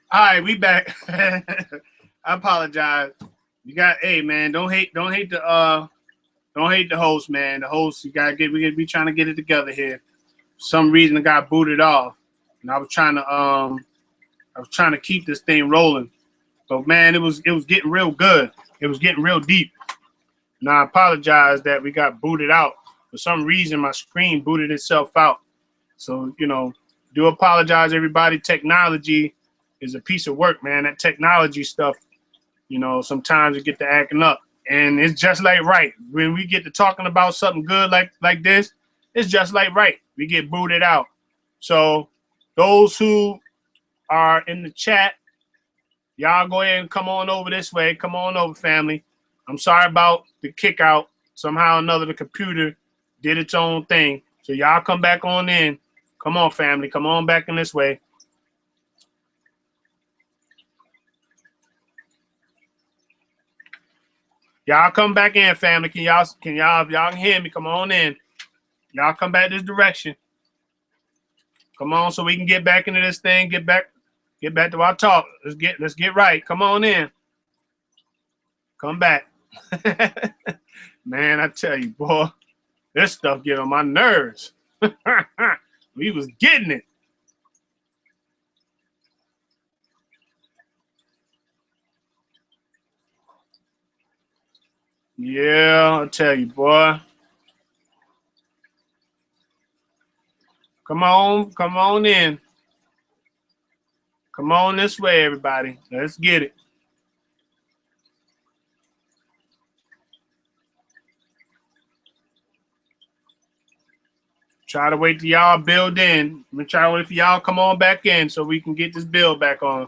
All right, we back. I apologize. You got, hey man, don't hate the host, man. The host, you gotta get, we gotta be trying to get it together here. For some reason, I got booted off, and I was trying to keep this thing rolling. But man, it was getting real good. It was getting real deep. And I apologize that we got booted out. For some reason, my screen booted itself out. So, do apologize, everybody. Technology is a piece of work, man. That technology stuff, sometimes it get to acting up. And it's just like right. When we get to talking about something good like this, it's just like right. We get booted out. So those who are in the chat, y'all go ahead and come on over this way. Come on over, family. I'm sorry about the kick out. Somehow or another, the computer did its own thing. So y'all come back on in. Come on, family. Come on back in this way. Y'all come back in, family. If y'all can hear me, come on in. Y'all come back this direction. Come on, so we can get back into this thing. Get back to our talk. Let's get right. Come on in. Come back. Man, I tell you, boy, this stuff get on my nerves. We was getting it. Yeah, I tell you, boy. Come on in. Come on this way, everybody. Let's get it. Try to wait till y'all build in. I'm gonna try to wait for y'all come on back in so we can get this build back on.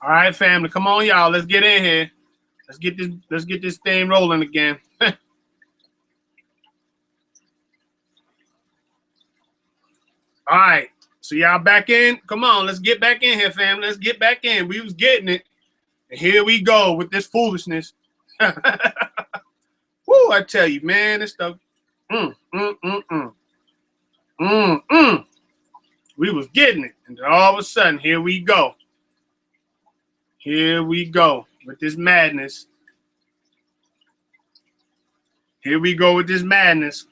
All right, family, come on, y'all. Let's get in here. Let's get this thing rolling again. All right. So y'all back in? Come on, let's get back in here, family. Let's get back in. We was getting it. And here we go with this foolishness. Woo, I tell you, man, this stuff. Mm, mm, mm, mm. Mm, mm. We was getting it. And then all of a sudden, here we go. Here we go with this madness. Here we go with this madness.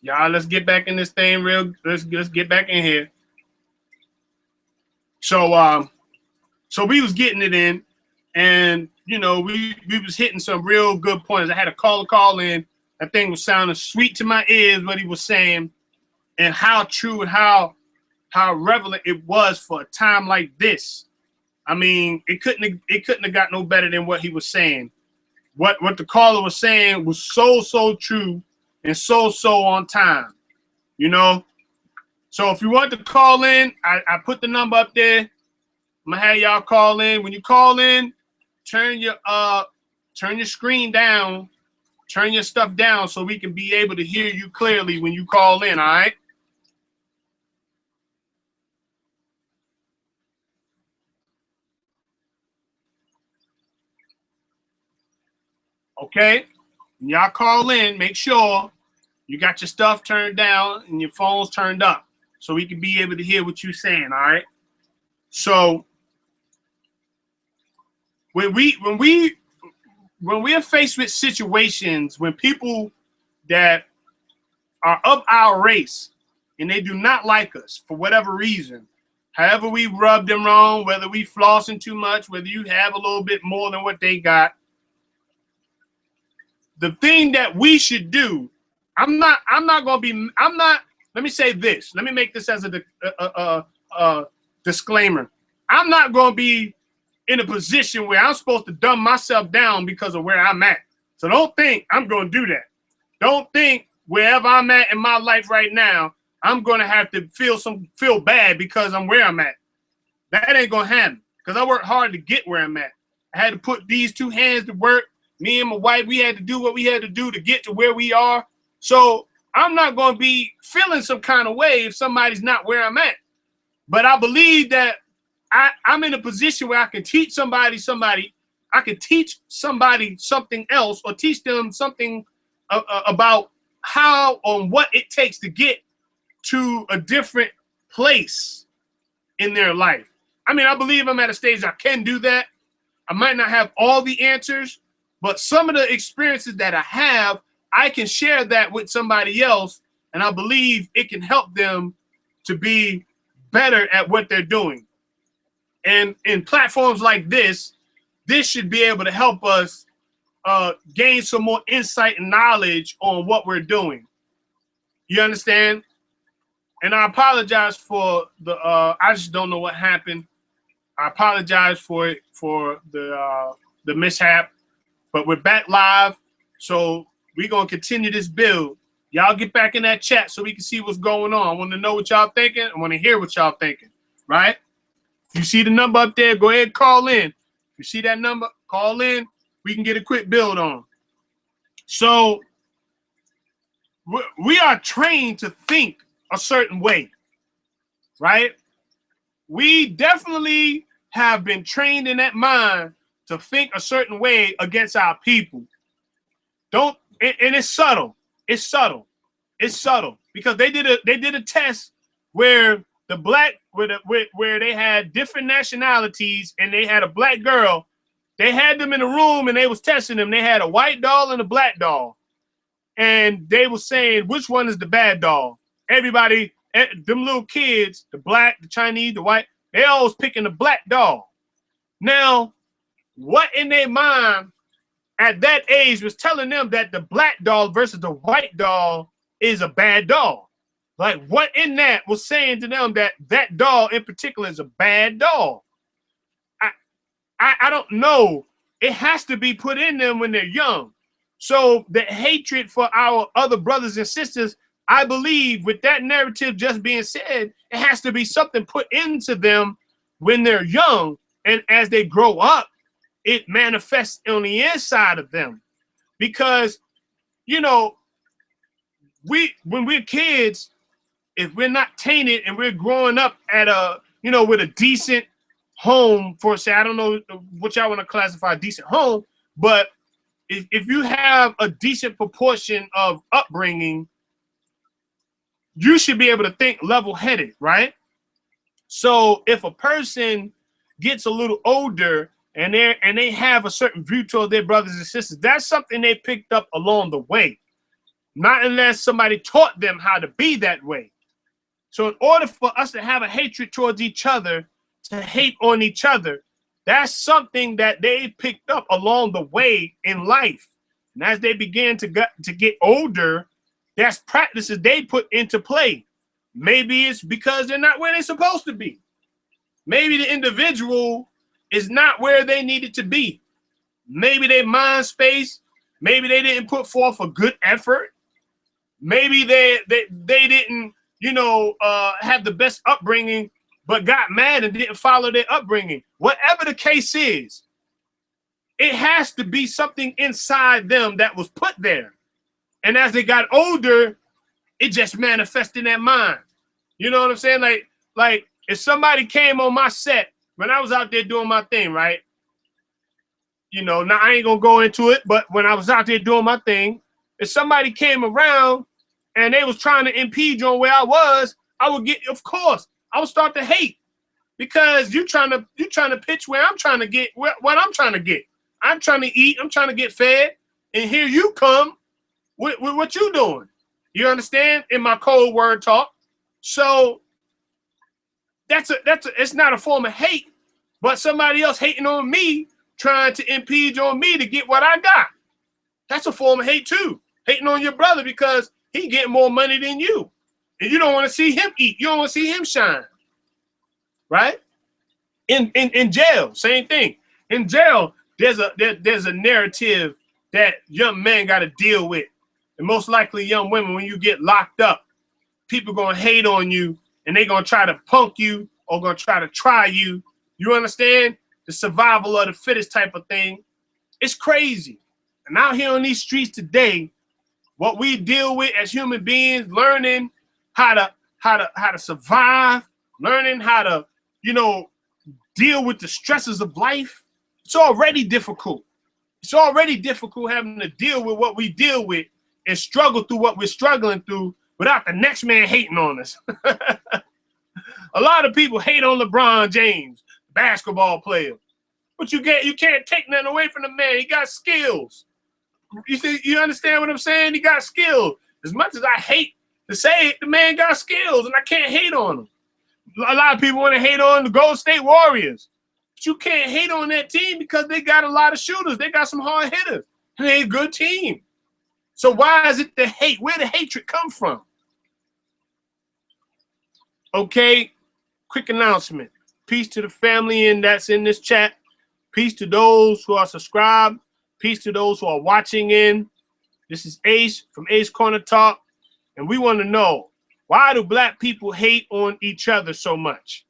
Y'all, let's get back in this thing real. Let's get back in here. So we was getting it in, and we was hitting some real good points. I had a caller call in. That thing was sounding sweet to my ears, what he was saying, and how true and how relevant it was for a time like this. I mean, it couldn't have got no better than what he was saying. What the caller was saying was so true and so on time. So if you want to call in, I put the number up there. I'm gonna have y'all call in. When you call in, turn your screen down, turn your stuff down so we can be able to hear you clearly when you call in, all right? Okay? When y'all call in, make sure you got your stuff turned down and your phone's turned up so we can be able to hear what you're saying, all right? So when we're faced with situations when people that are of our race and they do not like us for whatever reason, however we rub them wrong, whether we flossing too much, whether you have a little bit more than what they got, the thing that we should do, let me say this. Let me make this as a disclaimer. I'm not going to be in a position where I'm supposed to dumb myself down because of where I'm at. So don't think I'm going to do that. Don't think wherever I'm at in my life right now, I'm going to have to feel bad because I'm where I'm at. That ain't going to happen because I worked hard to get where I'm at. I had to put these two hands to work. Me and my wife, we had to do what we had to do to get to where we are. So I'm not going to be feeling some kind of way if somebody's not where I'm at. But I believe that I'm in a position where I can teach somebody, I can teach somebody something else, or teach them something about how or what it takes to get to a different place in their life. I mean, I believe I'm at a stage I can do that. I might not have all the answers, but some of the experiences that I have, I can share that with somebody else, and I believe it can help them to be better at what they're doing. And in platforms like this should be able to help us gain some more insight and knowledge on what we're doing. You understand? And I apologize for the, I just don't know what happened. I apologize for it, for the mishap, but we're back live. So we're going to continue this build. Y'all get back in that chat so we can see what's going on. I want to know what y'all thinking. I want to hear what y'all thinking, right? If you see the number up there, go ahead and call in. If you see that number, call in. We can get a quick build on. So we are trained to think a certain way, right? We definitely have been trained in that mind to think a certain way against our people. And it's subtle. It's subtle. It's subtle because they did a test where the black where they had different nationalities and they had a black girl. They had them in a room and they was testing them. They had a white doll and a black doll, and they were saying which one is the bad doll. Everybody, them little kids, the black, the Chinese, the white, they always picking the black doll. Now, what in their mind at that age was telling them that the black doll versus the white doll is a bad doll? Like, what in that was saying to them that that doll in particular is a bad doll? I don't know. It has to be put in them when they're young. So the hatred for our other brothers and sisters, I believe with that narrative just being said, it has to be something put into them when they're young. And as they grow up, it manifests on the inside of them. Because, you know, when we're kids, if we're not tainted and we're growing up at a, you know, with a decent home, for say, I don't know what y'all want to classify a decent home, but if you have a decent proportion of upbringing, you should be able to think level-headed, right? So if a person gets a little older and they have a certain view toward their brothers and sisters, that's something they picked up along the way, not unless somebody taught them how to be that way. So in order for us to have a hatred towards each other, to hate on each other, that's something that they picked up along the way in life. And as they began to get older, that's practices they put into play. Maybe it's because they're not where they're supposed to be. Maybe the individual is not where they needed to be. Maybe their mind space, maybe they didn't put forth a good effort. Maybe they didn't, you know, have the best upbringing, but got mad and didn't follow their upbringing. Whatever the case is, it has to be something inside them that was put there. And as they got older, it just manifested in their mind. You know what I'm saying? Like if somebody came on my set when I was out there doing my thing, right? You know, now I ain't gonna go into it, but when I was out there doing my thing, if somebody came around and they was trying to impede on where I was, I would get, of course, I would start to hate because you trying to pitch where I'm trying to get, what I'm trying to get. I'm trying to eat, I'm trying to get fed, and here you come with what you doing. You understand? In my cold word talk. So it's not a form of hate, but somebody else hating on me, trying to impede on me to get what I got. That's a form of hate too. Hating on your brother because he getting more money than you. And you don't want to see him eat. You don't want to see him shine. Right? In jail, same thing. In jail, there's a narrative that young men got to deal with. And most likely young women, when you get locked up, people going to hate on you and they going to try to punk you or going to try you. You understand? The survival of the fittest type of thing. It's crazy. And out here on these streets today, what we deal with as human beings, learning how to survive, learning how to, deal with the stresses of life. It's already difficult. It's already difficult having to deal with what we deal with and struggle through what we're struggling through without the next man hating on us. A lot of people hate on LeBron James, basketball player. But you can't take nothing away from the man. He got skills. You understand what I'm saying? He got skills. As much as I hate to say it, the man got skills, and I can't hate on him. A lot of people want to hate on the Golden State Warriors. But you can't hate on that team because they got a lot of shooters. They got some hard hitters. And they're a good team. So why is it the hate? Where the hatred come from? Okay, quick announcement. Peace to the family that's in this chat. Peace to those who are subscribed. Peace to those who are watching in. This is Ace from Ace Corner Talk. And we want to know, why do black people hate on each other so much?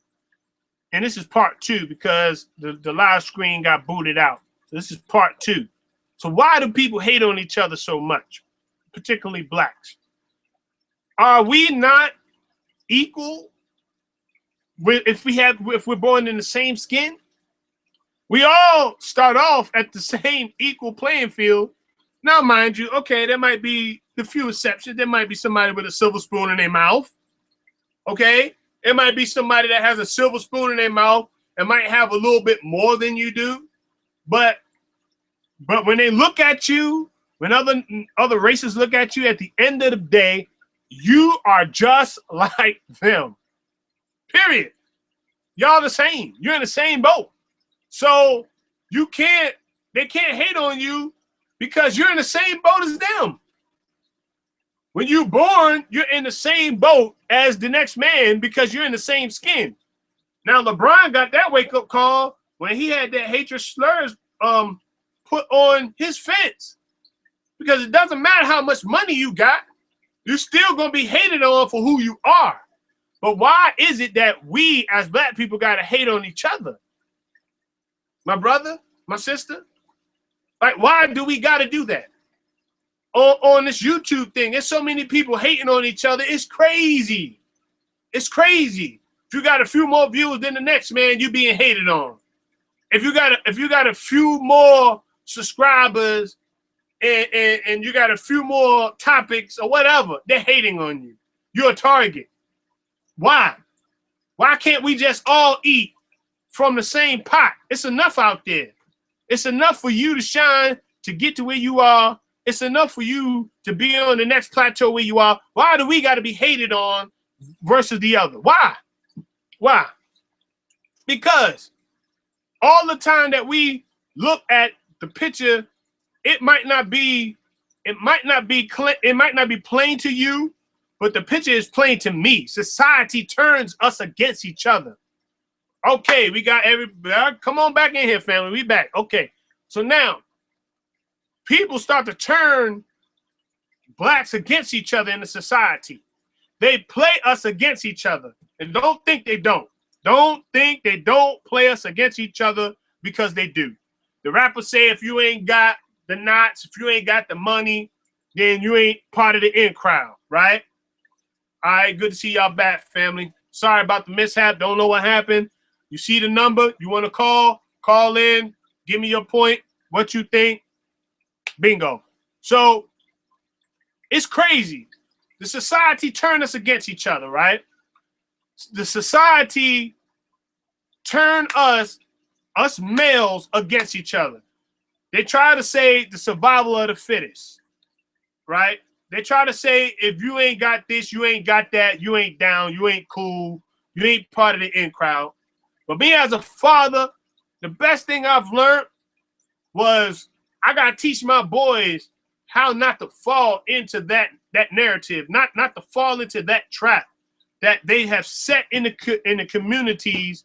And this is part 2 because the live screen got booted out. So this is part 2. So why do people hate on each other so much, particularly blacks? Are we not equal if we're born in the same skin? We all start off at the same equal playing field. Now, mind you, okay, there might be the few exceptions. There might be somebody with a silver spoon in their mouth. Okay? It might be somebody that has a silver spoon in their mouth and might have a little bit more than you do. But when they look at you, when other races look at you, at the end of the day, you are just like them. Period. Y'all the same. You're in the same boat. So they can't hate on you because you're in the same boat as them. When you're born, you're in the same boat as the next man because you're in the same skin. Now, LeBron got that wake-up call when he had that hatred slurs put on his fence. Because it doesn't matter how much money you got, you're still going to be hated on for who you are. But why is it that we as black people got to hate on each other? My brother, my sister? Like, why do we got to do that? On this YouTube thing, there's so many people hating on each other. It's crazy. It's crazy. If you got a few more views than the next man, you being hated on. If you got a few more subscribers and you got a few more topics or whatever, they're hating on you. You're a target. Why? Why can't we just all eat from the same pot? It's enough out there. It's enough for you to shine, to get to where you are. It's enough for you to be on the next plateau where you are. Why do we got to be hated on versus the other? Why? Why? Because all the time that we look at the picture, it might not be plain to you, but the picture is plain to me. Society turns us against each other. Okay, we got everybody. Come on back in here, family. We back. Okay, so now people start to turn blacks against each other in the society. They play us against each other. And don't think they don't. Don't think they don't play us against each other, because they do. The rappers say if you ain't got the knots, if you ain't got the money, then you ain't part of the in crowd, right? All right, good to see y'all back, family. Sorry about the mishap. Don't know what happened. You see the number. You want to call in, give me your point, what you think. Bingo. So it's crazy. The society turned us against each other, right? The society turned us males against each other. They try to say the survival of the fittest, right? They try to say if you ain't got this, you ain't got that, you ain't down, you ain't cool, you ain't part of the in crowd. But me as a father, the best thing I've learned was I gotta teach my boys how not to fall into that narrative, not to fall into that trap that they have set in the communities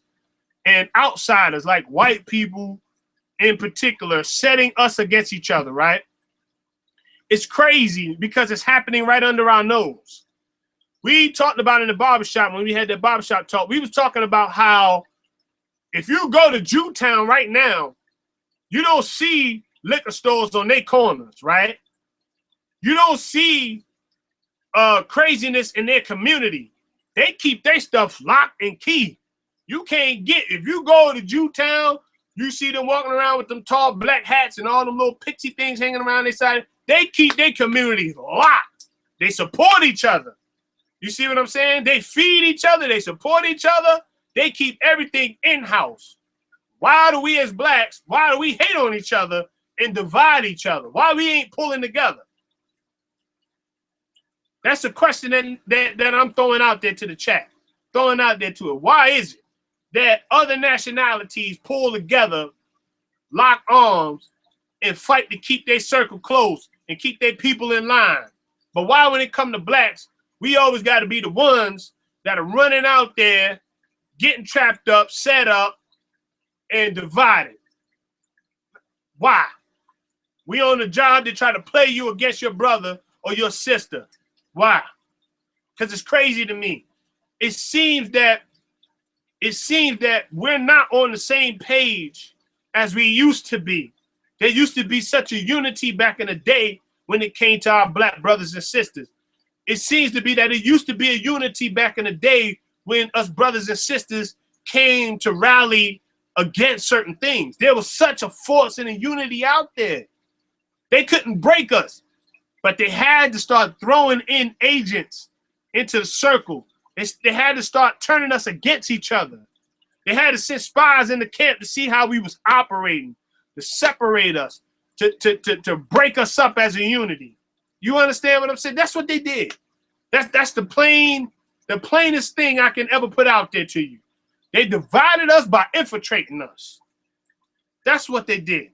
and outsiders like white people in particular, setting us against each other, right? It's crazy because it's happening right under our nose. We talked about in the barbershop when we had that barbershop talk. We was talking about how if you go to Jewtown right now, you don't see liquor stores on their corners, right? You don't see craziness in their community. They keep their stuff locked and key. You can't get, if you go to Jewtown, you see them walking around with them tall black hats and all them little pixie things hanging around their side. They keep their communities locked. They support each other. You see what I'm saying? They feed each other. They support each other. They keep everything in-house. Why do we as blacks, why do we hate on each other and divide each other? Why we ain't pulling together? That's a question that I'm throwing out there to the chat, throwing out there to it. Why is it that other nationalities pull together, lock arms, and fight to keep their circle close and keep their people in line? But why, when it comes to blacks, we always got to be the ones that are running out there, getting trapped up, set up, and divided? Why? We on the job to try to play you against your brother or your sister. Why? Because it's crazy to me. It seems that we're not on the same page as we used to be. There used to be such a unity back in the day when it came to our black brothers and sisters. It seems to be that it used to be a unity back in the day when us brothers and sisters came to rally against certain things. There was such a force and a unity out there. They couldn't break us, but they had to start throwing in agents into the circle. They had to start turning us against each other. They had to send spies in the camp to see how we was operating, to separate us, to break us up as a unity. You understand what I'm saying? That's what they did. That's the plainest thing I can ever put out there to you. They divided us by infiltrating us. That's what they did.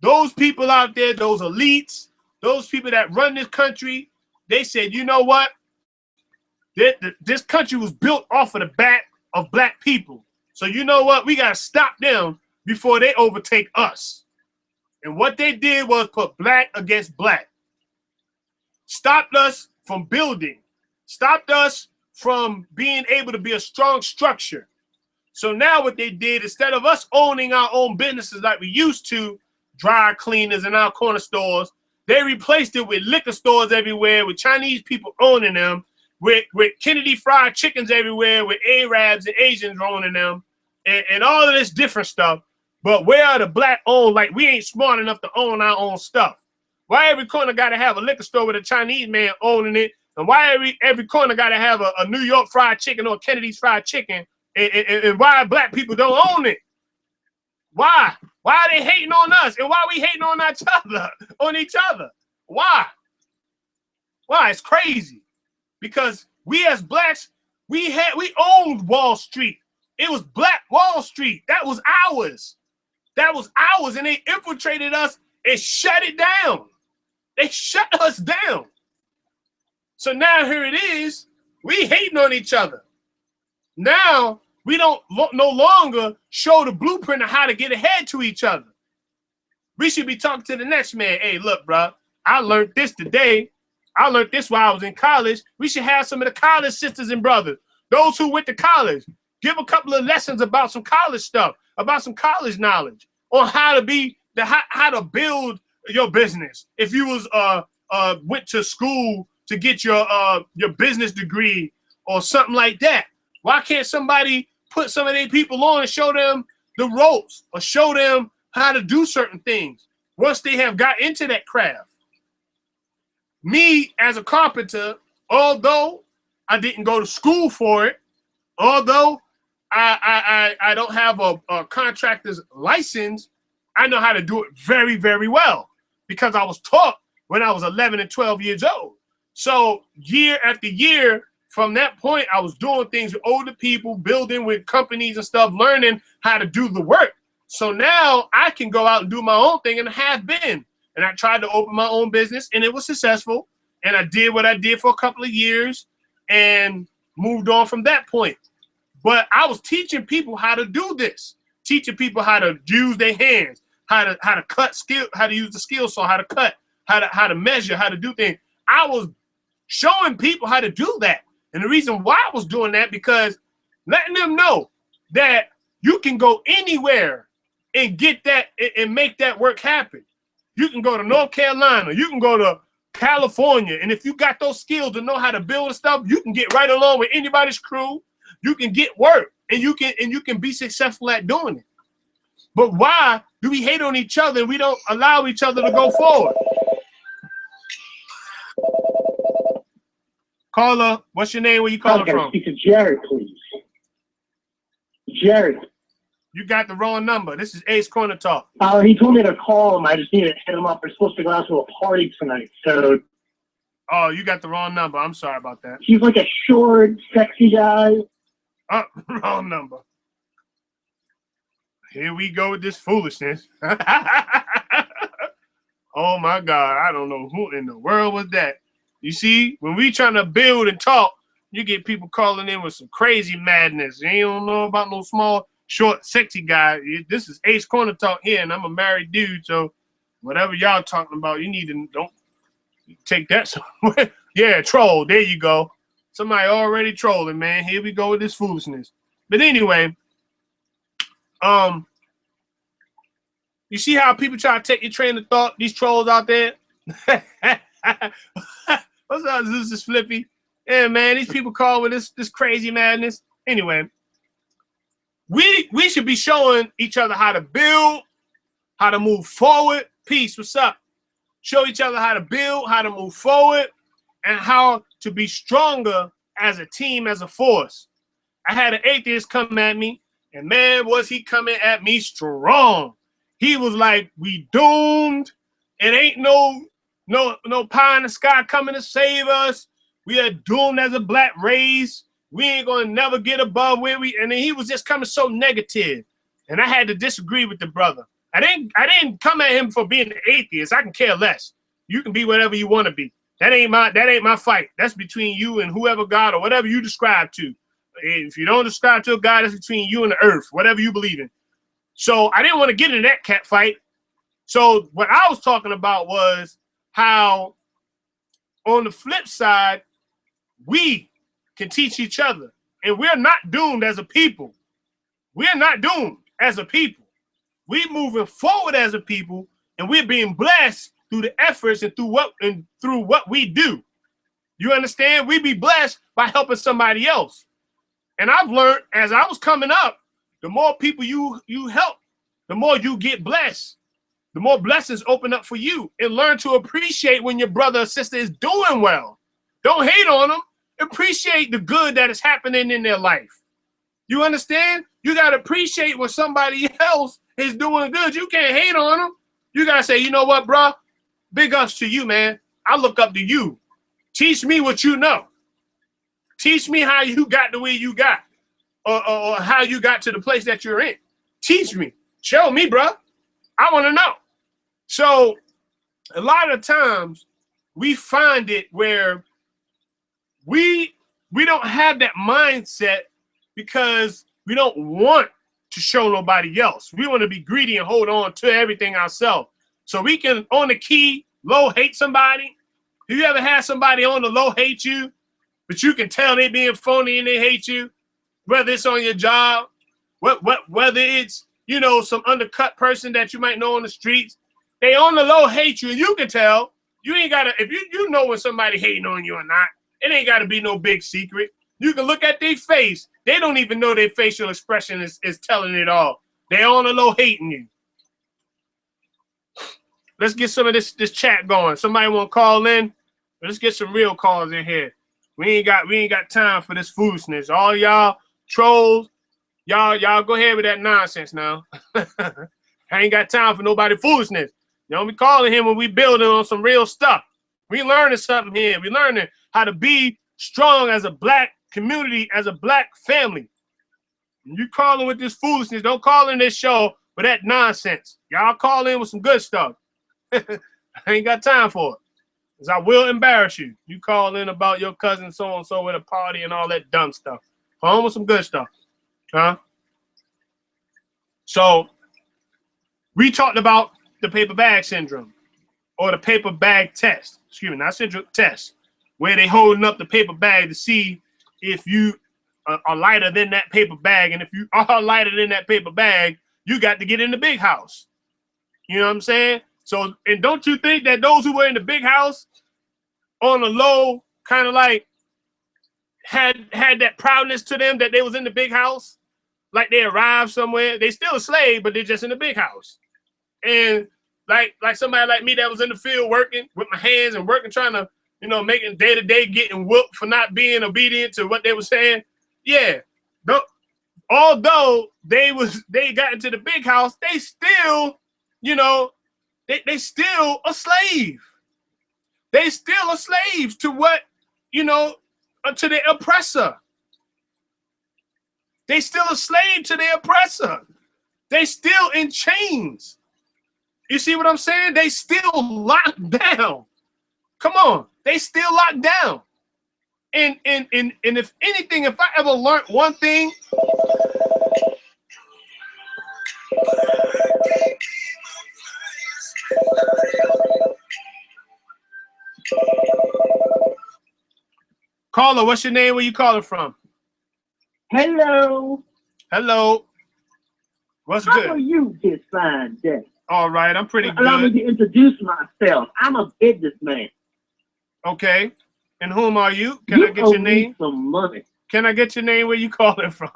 Those people out there, those elites, those people that run this country, they said, you know what? This country was built off of the back of black people. So you know what? We got to stop them before they overtake us. And what they did was put black against black. Stopped us from building. Stopped us from being able to be a strong structure. So now what they did, instead of us owning our own businesses like we used to, dry cleaners and our corner stores, they replaced it with liquor stores everywhere, with Chinese people owning them, with Kennedy Fried Chickens everywhere, with Arabs and Asians owning them, and all of this different stuff. But where are the black owned? Like, we ain't smart enough to own our own stuff. Why every corner got to have a liquor store with a Chinese man owning it? And why every corner got to have a New York Fried Chicken or Kennedy's Fried Chicken? And why black people don't own it? Why? Why are they hating on us? And why are we hating on each other? Why? Why? It's crazy. Because we as blacks, we owned Wall Street. It was Black Wall Street. That was ours. That was ours. And they infiltrated us and shut it down. They shut us down. So now here it is. We hating on each other. Now we don't no longer show the blueprint of how to get ahead to each other. We should be talking to the next man. Hey, look, bro, I learned this today. I learned this while I was in college. We should have some of the college sisters and brothers, those who went to college, give a couple of lessons about some college stuff, about some college knowledge on how to build your business. If you was went to school to get your business degree or something like that, why can't somebody put some of their people on and show them the ropes or show them how to do certain things once they have got into that craft? Me as a carpenter, although I didn't go to school for it, although I don't have a contractor's license, I know how to do it very, very well because I was taught when I was 11 and 12 years old. So year after year, from that point, I was doing things with older people, building with companies and stuff, learning how to do the work. So now I can go out and do my own thing, and I have been. And I tried to open my own business, and it was successful. And I did what I did for a couple of years and moved on from that point. But I was teaching people how to do this, teaching people how to use their hands, how to cut skill, how to use the skill saw, how to cut, how to measure, how to do things. I was showing people how to do that. And the reason why I was doing that, because letting them know that you can go anywhere and get that and make that work happen. You can go to North Carolina. You can go to California. And if you got those skills to know how to build and stuff, you can get right along with anybody's crew. You can get work, and you can be successful at doing it. But why do we hate on each other and we don't allow each other to go forward? Caller, what's your name? Where you calling from? Speak to Jared, please. Jared. You got the wrong number. This is Ace Corner Talk. He told me to call him. I just need to hit him up. We're supposed to go out to a party tonight. So. Oh, you got the wrong number. I'm sorry about that. He's like a short, sexy guy. Oh, wrong number. Here we go with this foolishness. Oh my God. I don't know who in the world was that. You see, when we trying to build and talk, you get people calling in with some crazy madness. They don't know about no small, short, sexy guy. This is Ace Corner Talk here, and I'm a married dude, so whatever y'all talking about, you need to don't take that somewhere. Yeah, troll. There you go. Somebody already trolling, man. Here we go with this foolishness. But anyway, you see how people try to take your train of thought, these trolls out there? What's up? This is Flippy. Yeah, man, these people call with this crazy madness. Anyway, we should be showing each other how to build, how to move forward. Peace, what's up? Show each other how to build, how to move forward, and how to be stronger as a team, as a force. I had an atheist come at me, and man, was he coming at me strong. He was like, we doomed. It ain't no pie in the sky coming to save us. We are doomed as a black race. We ain't gonna never get above where we. And then he was just coming so negative, and I had to disagree with the brother. I didn't come at him for being an atheist. I can care less. You can be whatever you want to be. That ain't my fight. That's between you and whoever God or whatever you describe to. If you don't describe to a God, that's between you and the earth, whatever you believe in. So I didn't want to get into that cat fight. So what I was talking about was how, on the flip side, we can teach each other. And we're not doomed as a people. We're not doomed as a people. We're moving forward as a people, and we're being blessed through the efforts and through what we do. You understand? We be blessed by helping somebody else. And I've learned as I was coming up, the more people you help, the more you get blessed. The more blessings open up for you, and learn to appreciate when your brother or sister is doing well. Don't hate on them. Appreciate the good that is happening in their life. You understand? You got to appreciate when somebody else is doing good. You can't hate on them. You got to say, you know what, bro? Big ups to you, man. I look up to you. Teach me what you know. Teach me how you got the way you got, or how you got to the place that you're in. Teach me. Show me, bro. I want to know. So a lot of times we find it where we don't have that mindset because we don't want to show nobody else. We want to be greedy and hold on to everything ourselves. So we can, on the key, low hate somebody. Have you ever had somebody on the low hate you, but you can tell they being phony and they hate you, whether it's on your job, whether it's, you know, some undercut person that you might know on the streets, they on the low hate you, and you can tell. You ain't gotta, if you know when somebody hating on you or not, it ain't gotta be no big secret. You can look at their face. They don't even know their facial expression is telling it all. They on the low hating you. Let's get some of this chat going. Somebody want to call in? Let's get some real calls in here. We ain't got time for this foolishness. All y'all trolls, y'all go ahead with that nonsense now. I ain't got time for nobody foolishness. You don't be calling him when we building on some real stuff. We learning something here. We learning how to be strong as a black community, as a black family. And you calling with this foolishness, don't call in this show with that nonsense. Y'all call in with some good stuff. I ain't got time for it. Because I will embarrass you. You call in about your cousin so-and-so at a party and all that dumb stuff. Call in with some good stuff. Huh? So we talked about the paper bag syndrome, or the paper bag test. Excuse me, not syndrome, test, where they holding up the paper bag to see if you are lighter than that paper bag. And if you are lighter than that paper bag, you got to get in the big house. You know what I'm saying? So, and don't you think that those who were in the big house, on the low, kind of like had that proudness to them that they was in the big house, like they arrived somewhere. They still a slave, but they're just in the big house. And like somebody like me that was in the field working with my hands and working, trying to, you know, making day to day, getting whooped for not being obedient to what they were saying. Yeah, although they got into the big house, they still, you know, they still a slave. They still a slave to what, you know, to the oppressor. They still a slave to the oppressor. They still in chains. You see what I'm saying? They still locked down. Come on, they still locked down. And if anything, if I ever learned one thing, caller, what's your name? Where you calling from? Hello. Hello. What's good? How are you this fine day? All right, I'm pretty good. Allow me to introduce myself. I'm a businessman. Okay. And whom are you? Can I get your name? Some money. Can I get your name? Where you calling from?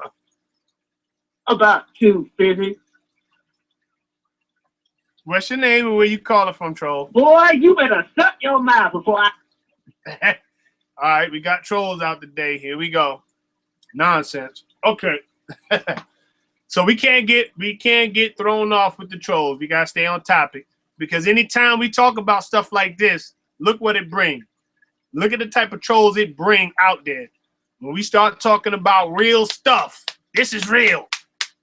About 250. What's your name and where you calling from, troll? Boy, you better shut your mouth before I... All right, we got trolls out today. Here we go. Nonsense. Okay. So we can't get thrown off with the trolls. We gotta stay on topic, because anytime we talk about stuff like this, look what it brings. Look at the type of trolls it bring out there. When we start talking about real stuff, this is real.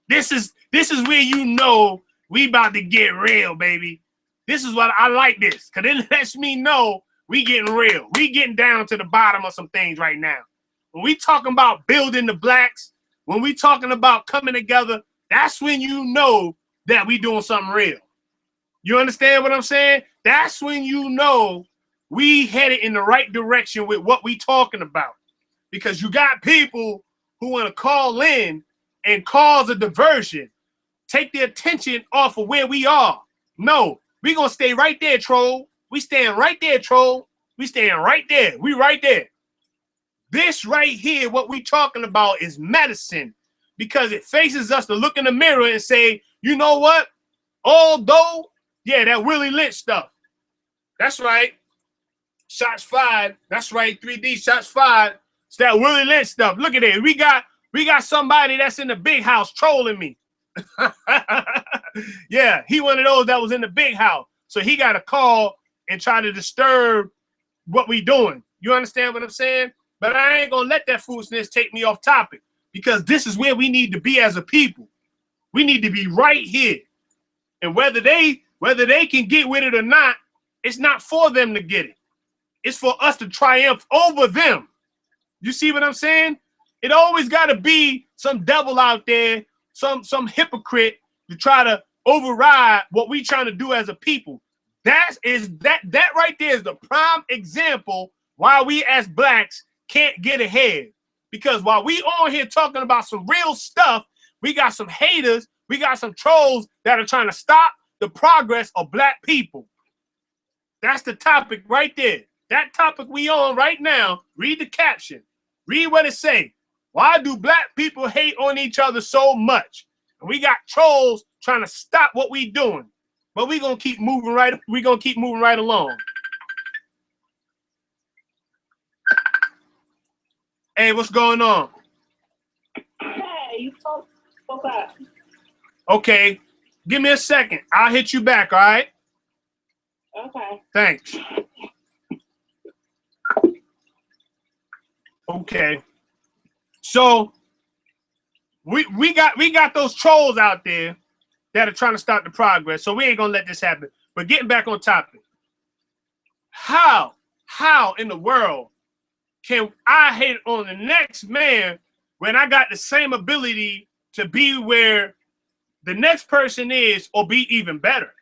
This is where you know we about to get real, baby. This is what I like this, because it lets me know we getting real. We getting down to the bottom of some things right now. When we talking about building the blacks, when we talking about coming together, that's when you know that we doing something real. You understand what I'm saying? That's when you know we headed in the right direction with what we talking about. Because you got people who want to call in and cause a diversion, take the attention off of where we are. No, we gonna stay right there, troll. We staying right there, troll. We staying right there. We right there. This right here, what we talking about, is medicine, because it faces us to look in the mirror and say, you know what? Although, yeah, that Willie Lynch stuff. That's right. Shots fired. That's right. 3D shots fired. It's that Willie Lynch stuff. Look at it. We got somebody that's in the big house trolling me. Yeah, he one of those that was in the big house. So he got a call and try to disturb what we doing. You understand what I'm saying? But I ain't gonna let that foolishness take me off topic, because this is where we need to be as a people. We need to be right here. And whether they can get with it or not, it's not for them to get it. It's for us to triumph over them. You see what I'm saying? It always got to be some devil out there, some hypocrite to try to override what we trying to do as a people. That right there is the prime example why we as blacks can't get ahead. Because while we on here talking about some real stuff, we got some haters, we got some trolls that are trying to stop the progress of black people. That's the topic right there. That topic we on right now. Read the caption. Read what it say. Why do black people hate on each other so much? And we got trolls trying to stop what we doing. But we're gonna keep moving right. We're gonna keep moving right along. Hey, what's going on? Hey, you spoke up. Okay, give me a second. I'll hit you back, all right? Okay. Thanks. Okay. So we got those trolls out there that are trying to stop the progress. So we ain't gonna let this happen. But getting back on topic. How in the world can I hate on the next man when I got the same ability to be where the next person is, or be even better?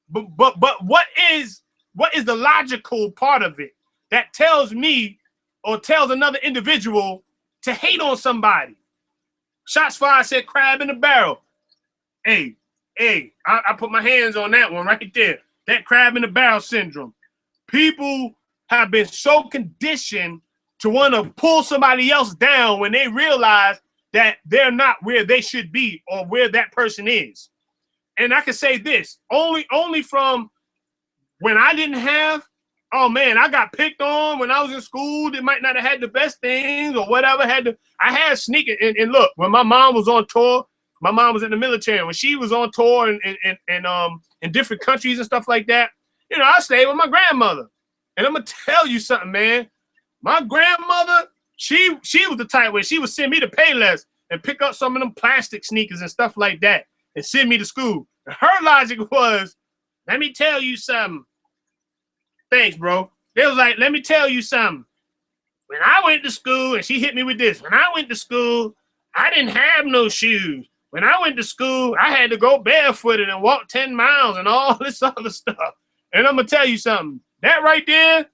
But what is the logical part of it that tells me or tells another individual to hate on somebody? Shots fired said crab in the barrel. Hey, I put my hands on that one right there. That crab in the barrel syndrome. People have been so conditioned to want to pull somebody else down when they realize that they're not where they should be or where that person is. And I can say this, only from when I didn't have, oh man, I got picked on when I was in school. They might not have had the best things or whatever. I had sneakers. And look, when my mom was on tour, my mom was in the military. When she was on tour in different countries and stuff like that, you know, I stayed with my grandmother. And I'm gonna tell you something, man. My grandmother, she was the type where she would send me to Payless and pick up some of them plastic sneakers and stuff like that and send me to school. And her logic was, let me tell you something. Thanks, bro. They was like, let me tell you something. When I went to school, and she hit me with this, when I went to school, I didn't have no shoes. When I went to school, I had to go barefooted and walk 10 miles and all this other stuff. And I'm going to tell you something. That right there,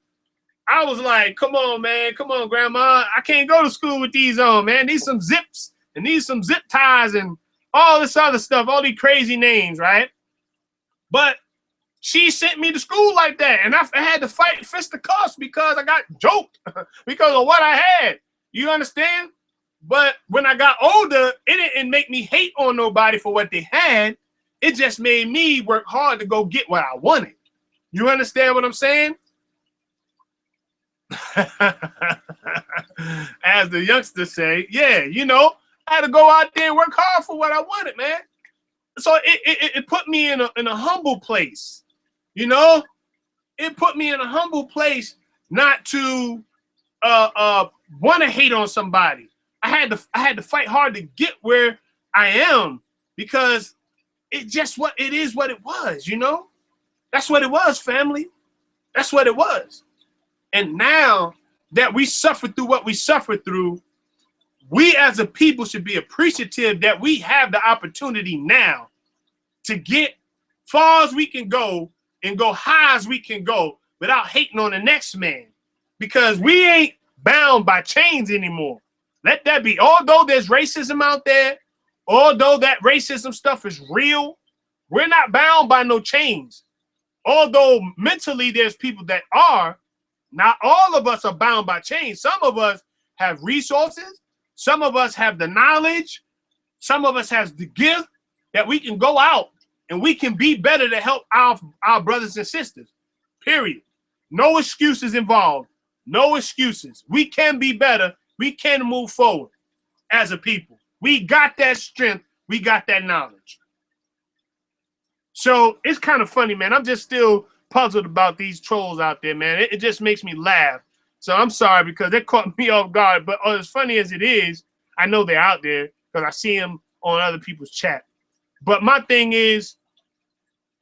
I was like, come on, man. Come on, grandma. I can't go to school with these on, man. These some zips and these some zip ties and all this other stuff, all these crazy names, right? But she sent me to school like that. And I had to fight fisticuffs because I got joked because of what I had. You understand? But when I got older, it didn't make me hate on nobody for what they had. It just made me work hard to go get what I wanted. You understand what I'm saying? As the youngsters say, yeah, you know, I had to go out there and work hard for what I wanted, man. So it put me in a humble place, you know. It put me in a humble place not to want to hate on somebody. I had to fight hard to get where I am because it is what it was, you know. That's what it was, family. That's what it was. And now that we suffered through what we suffered through, we as a people should be appreciative that we have the opportunity now to get far as we can go and go high as we can go without hating on the next man, because we ain't bound by chains anymore. Let that be. Although there's racism out there, although that racism stuff is real, we're not bound by no chains. Although mentally there's people that are, not all of us are bound by chains. Some of us have resources. Some of us have the knowledge. Some of us has the gift that we can go out and we can be better to help our brothers and sisters, period. No excuses involved. No excuses. We can be better. We can move forward as a people. We got that strength. We got that knowledge. So it's kind of funny, man. I'm just still puzzled about these trolls out there, man. It just makes me laugh. So I'm sorry because they caught me off guard. But as funny as it is, I know they're out there because I see them on other people's chat. But my thing is,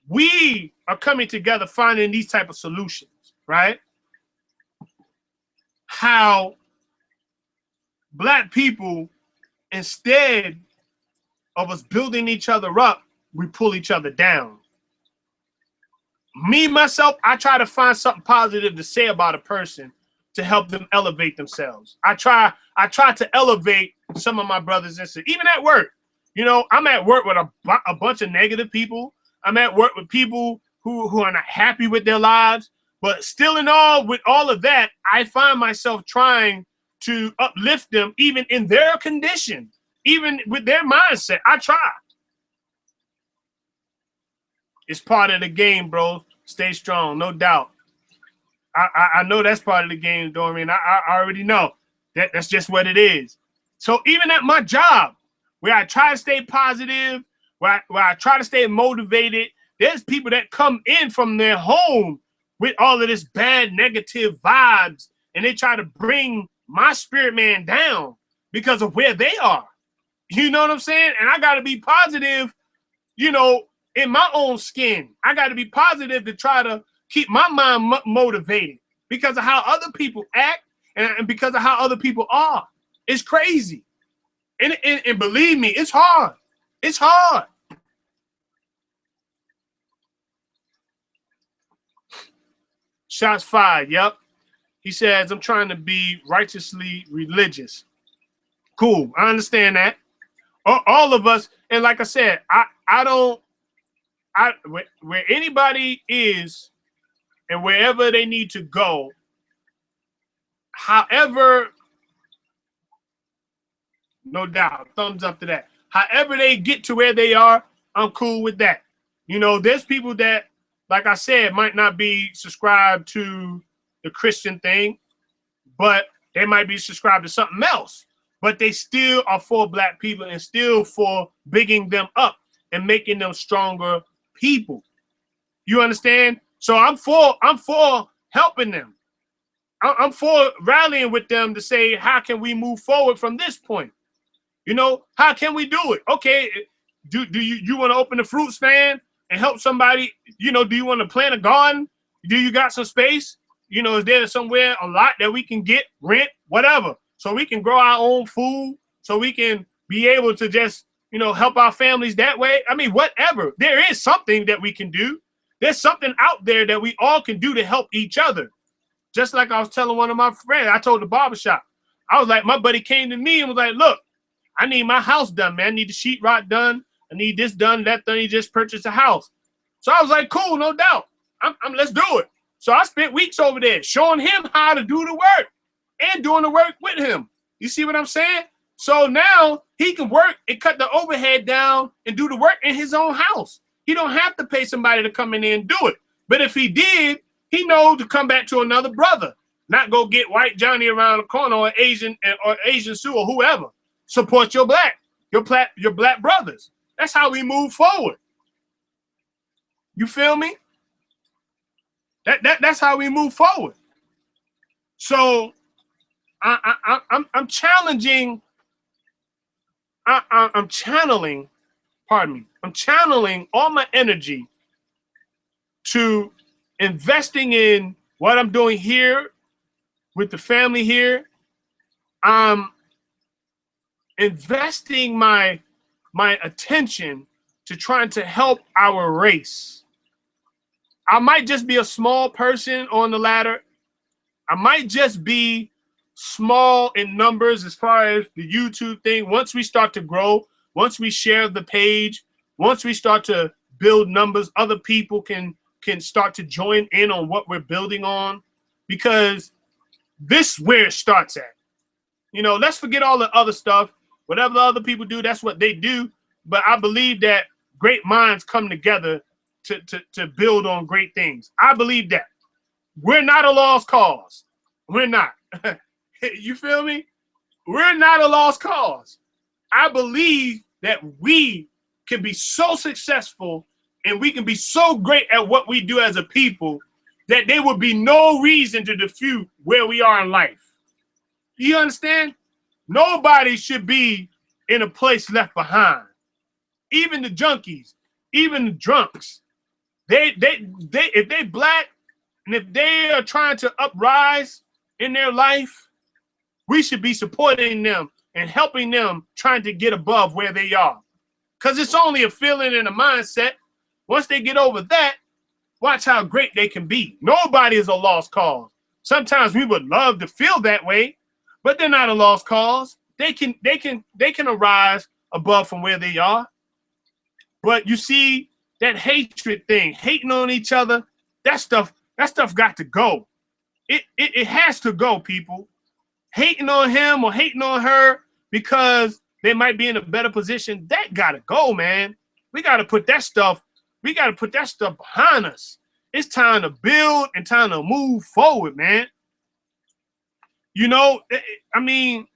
we are coming together finding these type of solutions, right? How Black people, instead of us building each other up, we pull each other down. Me, myself, I try to find something positive to say about a person to help them elevate themselves. I try to elevate some of my brothers and sisters, even at work. You know, I'm at work with a bunch of negative people. I'm at work with people who are not happy with their lives. But still in all, with all of that, I find myself trying to uplift them, even in their condition, even with their mindset. I try. It's part of the game, bro. Stay strong, no doubt. I know that's part of the game, Dorian. I already know. That's just what it is. So even at my job, where I try to stay positive, where I try to stay motivated, there's people that come in from their home with all of this bad, negative vibes, and they try to bring my spirit man down because of where they are. You know what I'm saying? And I got to be positive, you know, in my own skin. I got to be positive to try to keep my mind motivated because of how other people act and because of how other people are. It's crazy. And believe me, it's hard. It's hard. Shots fired. Yep. He says, I'm trying to be righteously religious. Cool. I understand that. All of us. And like I said, where anybody is and wherever they need to go, However, no doubt, thumbs up to that. However they get to where they are, I'm cool with that. You know, there's people that, like I said, might not be subscribed to the Christian thing, but they might be subscribed to something else. But they still are for black people and still for bigging them up and making them stronger people. You understand? So I'm for helping them. I'm for rallying with them to say, how can we move forward from this point? You know, how can we do it? Okay, do you want to open a fruit stand and help somebody? You know, do you want to plant a garden? Do you got some space? You know, is there somewhere, a lot that we can get, rent, whatever, so we can grow our own food, so we can be able to just, you know, help our families that way? I mean, whatever. There is something that we can do. There's something out there that we all can do to help each other. Just like I was telling one of my friends, I told the barbershop, I was like, my buddy came to me and was like, look, I need my house done, man. I need the sheetrock done. I need this done, that done. He just purchased a house. So I was like, cool, no doubt. Let's do it. So I spent weeks over there showing him how to do the work and doing the work with him. You see what I'm saying? So now he can work and cut the overhead down and do the work in his own house. He don't have to pay somebody to come in there and do it. But if he did, he knows to come back to another brother, not go get white Johnny around the corner or Asian Sue or whoever. Support your black brothers. That's how we move forward. You feel me? That's how we move forward. So I'm challenging. I'm channeling. Pardon me. I'm channeling all my energy to investing in what I'm doing here with the family here. I'm investing my attention to trying to help our race. I might just be a small person on the ladder. I might just be small in numbers as far as the YouTube thing. Once we start to grow, once we share the page, once we start to build numbers, other people can start to join in on what we're building on, because this is where it starts at. You know, let's forget all the other stuff. Whatever the other people do, that's what they do. But I believe that great minds come together to build on great things. I believe that. We're not a lost cause. We're not. You feel me? We're not a lost cause. I believe that we can be so successful and we can be so great at what we do as a people that there would be no reason to dispute where we are in life. You understand? Nobody should be in a place left behind. Even the junkies, even the drunks. If they black and if they are trying to uprise in their life, we should be supporting them and helping them trying to get above where they are. Because it's only a feeling and a mindset. Once they get over that, watch how great they can be. Nobody is a lost cause. Sometimes we would love to feel that way, but they're not a lost cause. They can arise above from where they are. But you see that hatred thing, hating on each other, that stuff got to go. It has to go, people. Hating on him or hating on her because they might be in a better position, that gotta go, man. We gotta put that stuff behind us. It's time to build and time to move forward, man. You know, I mean,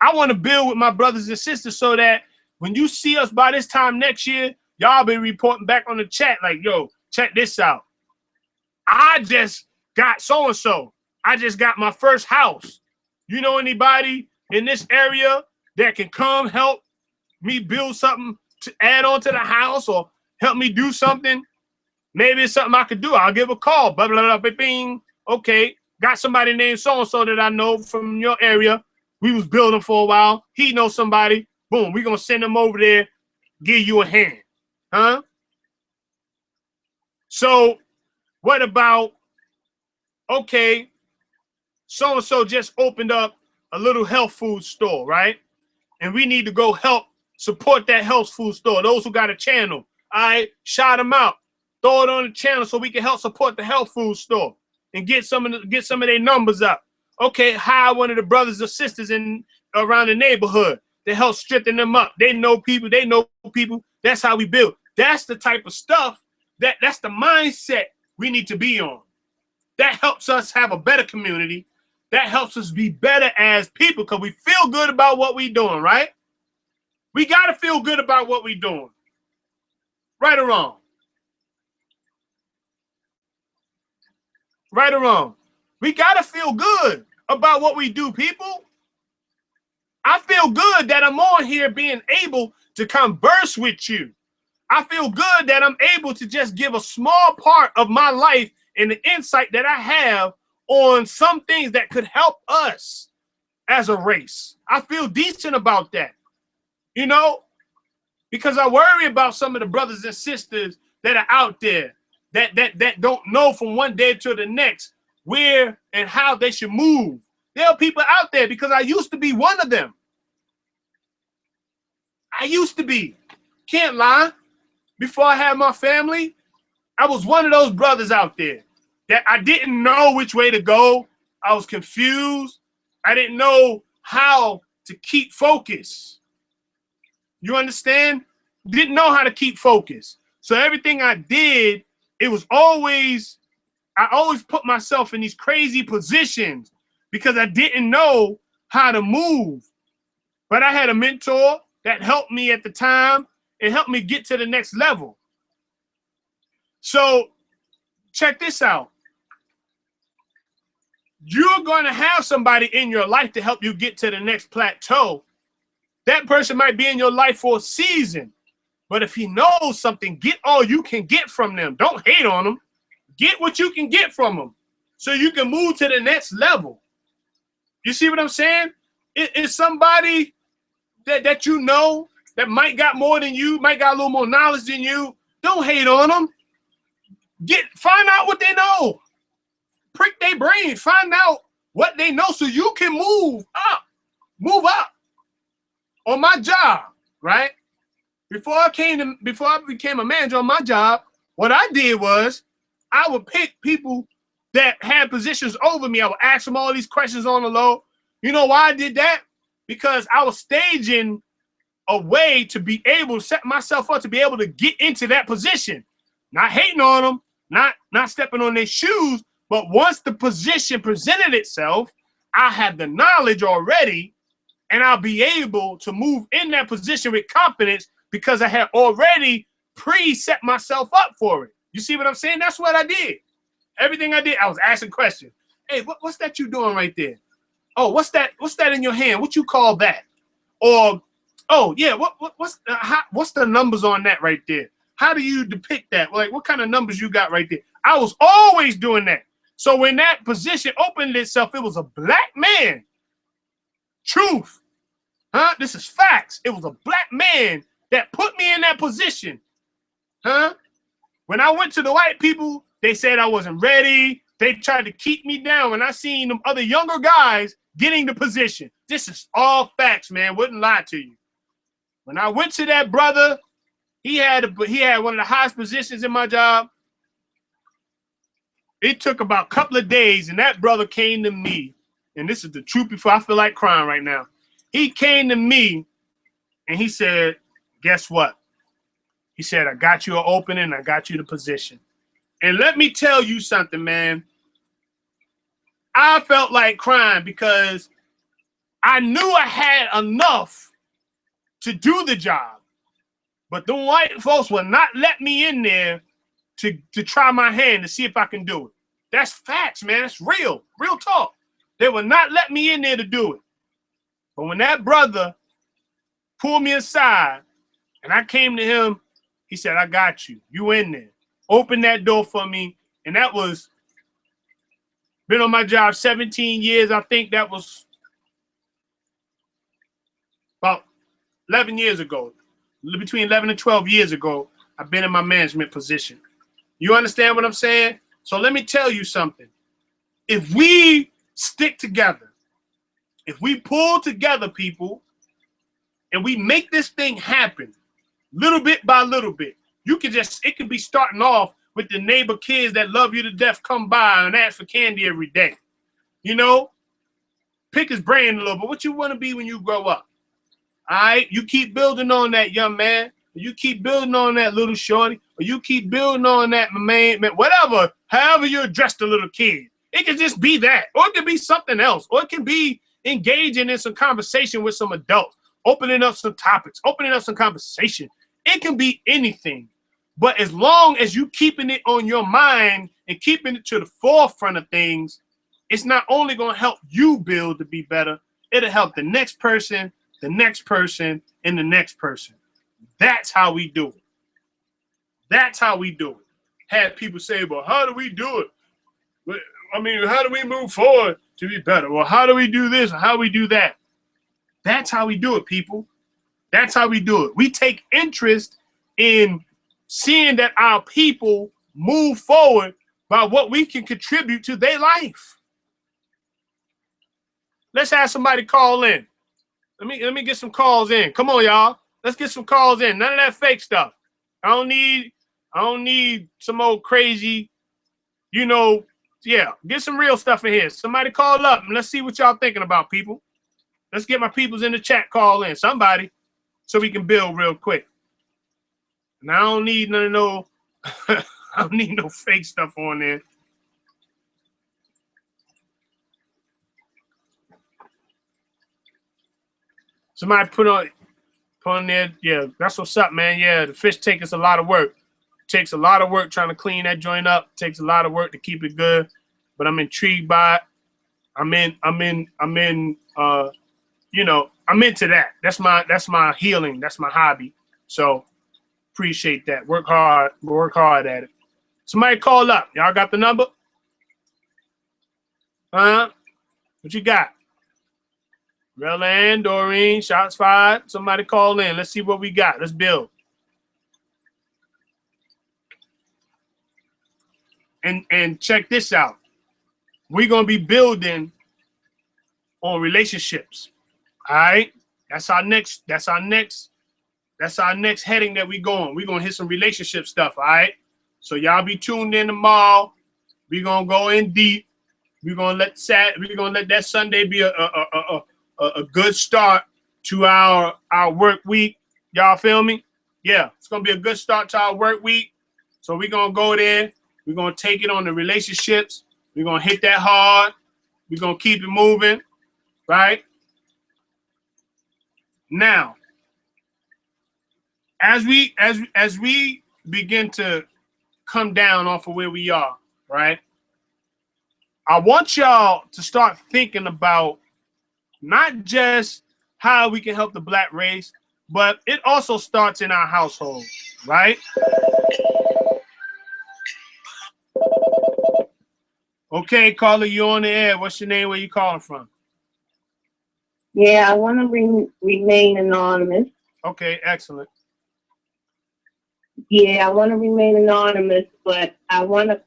I want to build with my brothers and sisters so that when you see us by this time next year, y'all be reporting back on the chat like, yo, check this out. I just got so-and-so. I just got my first house. You know anybody in this area that can come help me build something to add on to the house or help me do something? Maybe it's something I could do. I'll give a call. Blah, blah, blah, bing. Okay, got somebody named so-and-so that I know from your area. We was building for a while. He knows somebody. Boom, we're going to send him over there, give you a hand. Huh? So what about, okay, so-and-so just opened up a little health food store, right? And we need to go help support that health food store. Those who got a channel, I shout them out. Throw it on the channel so we can help support the health food store and get some of their numbers up. Okay, hire one of the brothers or sisters in around the neighborhood to help strengthen them up. They know people. They know people. That's how we build. That's the type of stuff that's the mindset we need to be on. That helps us have a better community. That helps us be better as people because we feel good about what we're doing, right? We got to feel good about what we're doing. Right or wrong? Right or wrong? We got to feel good about what we do, people. I feel good that I'm on here being able to converse with you. I feel good that I'm able to just give a small part of my life and the insight that I have on some things that could help us as a race. I feel decent about that, you know, because I worry about some of the brothers and sisters that are out there that don't know from one day to the next where and how they should move. There are people out there because I used to be one of them. I used to be. Can't lie. Before I had my family, I was one of those brothers out there that I didn't know which way to go. I was confused. I didn't know how to keep focus. You understand? Didn't know how to keep focus. So everything I did, I always put myself in these crazy positions because I didn't know how to move. But I had a mentor that helped me at the time and helped me get to the next level. So check this out. You're going to have somebody in your life to help you get to the next plateau. That person might be in your life for a season, but if he knows something, get all you can get from them. Don't hate on them. Get what you can get from them so you can move to the next level. You see what I'm saying? It's somebody that you know that might got more than you, might got a little more knowledge than you. Don't hate on them. Find out what they know. Prick their brain. Find out what they know so you can move up. Move up. On my job, right? Before I became a manager on my job, what I did was I would pick people that had positions over me. I would ask them all these questions on the low. You know why I did that? Because I was staging a way to be able to set myself up to be able to get into that position. Not hating on them, not stepping on their shoes, but once the position presented itself, I have the knowledge already, and I'll be able to move in that position with confidence because I had already pre-set myself up for it. You see what I'm saying? That's what I did. Everything I did, I was asking questions. Hey, what's that you doing right there? Oh, what's that in your hand? What you call that? Or, oh yeah, what's the numbers on that right there? How do you depict that? Like, what kind of numbers you got right there? I was always doing that. So when that position opened itself, it was a black man. Truth. Huh? This is facts. It was a black man that put me in that position. Huh? When I went to the white people, they said I wasn't ready. They tried to keep me down. And I seen them other younger guys getting the position. This is all facts, man. Wouldn't lie to you. When I went to that brother, he had one of the highest positions in my job. It took about a couple of days, and that brother came to me. And this is the truth before I feel like crying right now. He came to me, and he said, guess what? He said, I got you an opening. I got you the position. And let me tell you something, man. I felt like crying because I knew I had enough to do the job. But the white folks will not let me in there to try my hand to see if I can do it. That's facts, man. That's real talk. They will not let me in there to do it. But when that brother pulled me aside and I came to him, he said, I got you. You in there. Open that door for me. And that was, been on my job 17 years. I think that was about 11 years ago. Between 11 and 12 years ago, I've been in my management position. You understand what I'm saying? So let me tell you something. If we stick together, if we pull together, people, and we make this thing happen, little bit by little bit, it could be starting off with the neighbor kids that love you to death come by and ask for candy every day. You know, pick his brain a little bit. What you want to be when you grow up? All right, you keep building on that, young man. You keep building on that, little shorty, or you keep building on that, my man, whatever. However you address the little kid, it can just be that, or it can be something else, or it can be engaging in some conversation with some adults, opening up some topics, opening up some conversation. It can be anything, but as long as you keeping it on your mind and keeping it to the forefront of things, it's not only going to help you build to be better, it'll help the next person, and the next person. That's how we do it. That's how we do it. Had people say, well, how do we do it? I mean, how do we move forward to be better? Well, how do we do this? How do we do that? That's how we do it, people. That's how we do it. We take interest in seeing that our people move forward by what we can contribute to their life. Let's have somebody call in. Let me get some calls in. Come on, y'all. Let's get some calls in. None of that fake stuff. I don't need some old crazy, yeah. Get some real stuff in here. Somebody call up and let's see what y'all thinking about, people. Let's get my peoples in the chat call in. Somebody, so we can build real quick. And I don't need none of no I don't need no fake stuff on there. Somebody put on there, yeah, that's what's up, man. Yeah, the fish tank is a lot of work. Takes a lot of work trying to clean that joint up. Takes a lot of work to keep it good. But I'm intrigued by it. I'm into that. That's my healing. That's my hobby. So appreciate that. Work hard at it. Somebody call up. Y'all got the number? What you got? Relan, Doreen, shots fired. Somebody call in. Let's see what we got. Let's build. And check this out. We're gonna be building on relationships. All right. That's our next heading that we going. We're gonna hit some relationship stuff. All right. So y'all be tuned in tomorrow. We're gonna go in deep. We're gonna let that Sunday be a good start to our work week. Y'all feel me? Yeah, it's gonna be a good start to our work week. So we're gonna go there. We're gonna take it on the relationships. We're gonna hit that hard. We're gonna keep it moving, right? Now, as we begin to come down off of where we are, right? I want y'all to start thinking about not just how we can help the Black race, but it also starts in our household, right? Okay, caller, you on the air. What's your name? Where you calling from? Yeah, I want to remain anonymous. Okay, excellent. Yeah, I want to remain anonymous, but I want to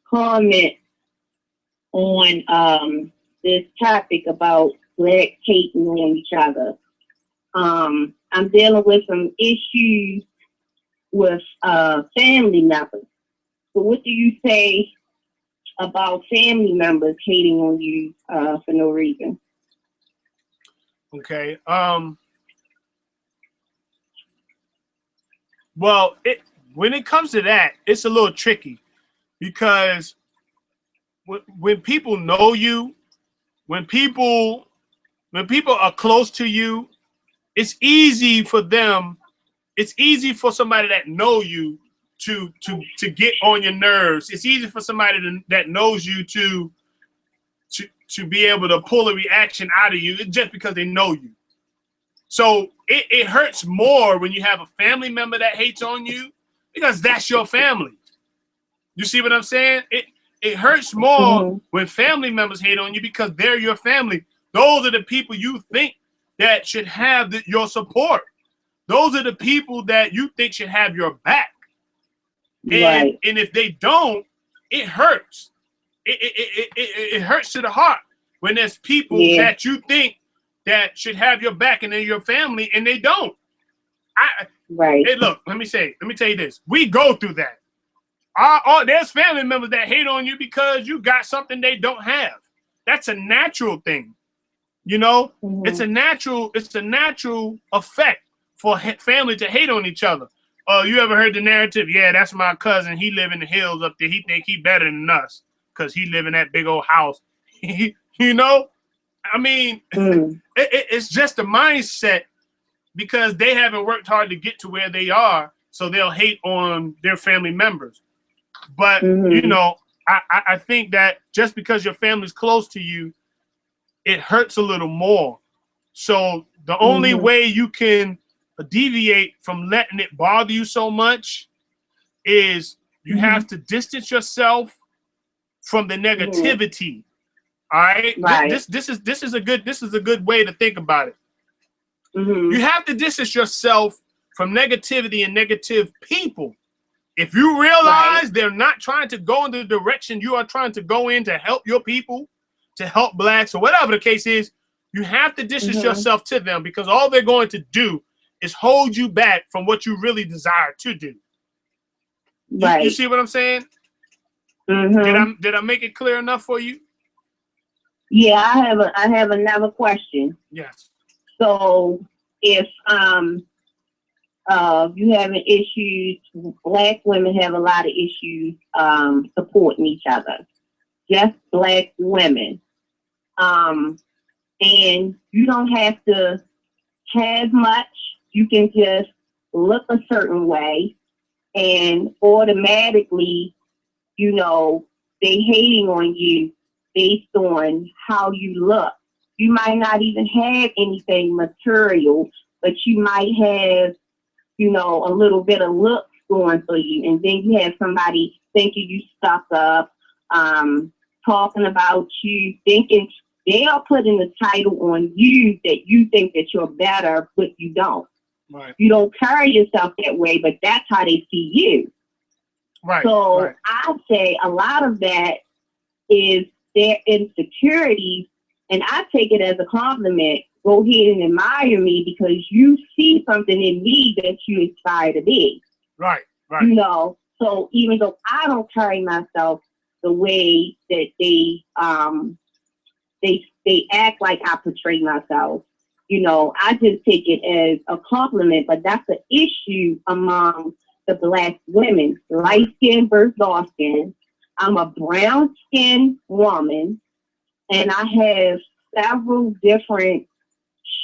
comment on this topic about Black hating on each other. I'm dealing with some issues with family members. So what do you say about family members hating on you for no reason? Okay. Well, when it comes to that, it's a little tricky because when people know you, when people are close to you, it's easy for them. It's easy for somebody that know you to get on your nerves. It's easy for somebody that knows you to be able to pull a reaction out of you just because they know you. So it hurts more when you have a family member that hates on you because that's your family. You see what I'm saying? It hurts more when family members hate on you because they're your family. Those are the people you think that should have your support. Those are the people that you think should have your back. And if they don't, it hurts. It hurts to the heart when there's people that you think that should have your back and they're your family and they don't. Hey, look, let me tell you this. We go through that. There's family members that hate on you because you got something they don't have. that's a natural thing. You know, Mhm. it's a natural effect for family to hate on each other. You ever heard the narrative? Yeah, that's my cousin. He live in the hills up there. He think he better than us because he live in that big old house. You know, I mean, it's just a mindset because they haven't worked hard to get to where they are, so they'll hate on their family members. But you know, I think that just because your family's close to you, it hurts a little more. So the only way you can deviate from letting it bother you so much is you have to distance yourself from the negativity. All right. This is a good way to think about it. You have to distance yourself from negativity and negative people. If you realize they're not trying to go in the direction you are trying to go in to help your people, to help blacks, or whatever the case is, you have to distance yourself to them because all they're going to do is hold you back from what you really desire to do. You see what I'm saying? Did I make it clear enough for you? Yeah, I have another question. Yes. So if you having issues, black women have a lot of issues supporting each other. Just black women. And you don't have to have much. You can just look a certain way and automatically, you know, they hating on you based on how you look. You might not even have anything material, but you might have, you know, a little bit of looks going for you. And then you have somebody thinking you stuck up, talking about you, thinking they are putting the title on you that you think that you're better, but you don't. Right. You don't carry yourself that way, but that's how they see you. Right. So I say a lot of that is their insecurities, and I take it as a compliment. Go ahead and admire me because you see something in me that you aspire to be. Right. You know, so even though I don't carry myself the way that they act like I portray myself, you know, I just take it as a compliment, but that's an issue among the black women, light skin versus dark skin. I'm a brown skinned woman and I have several different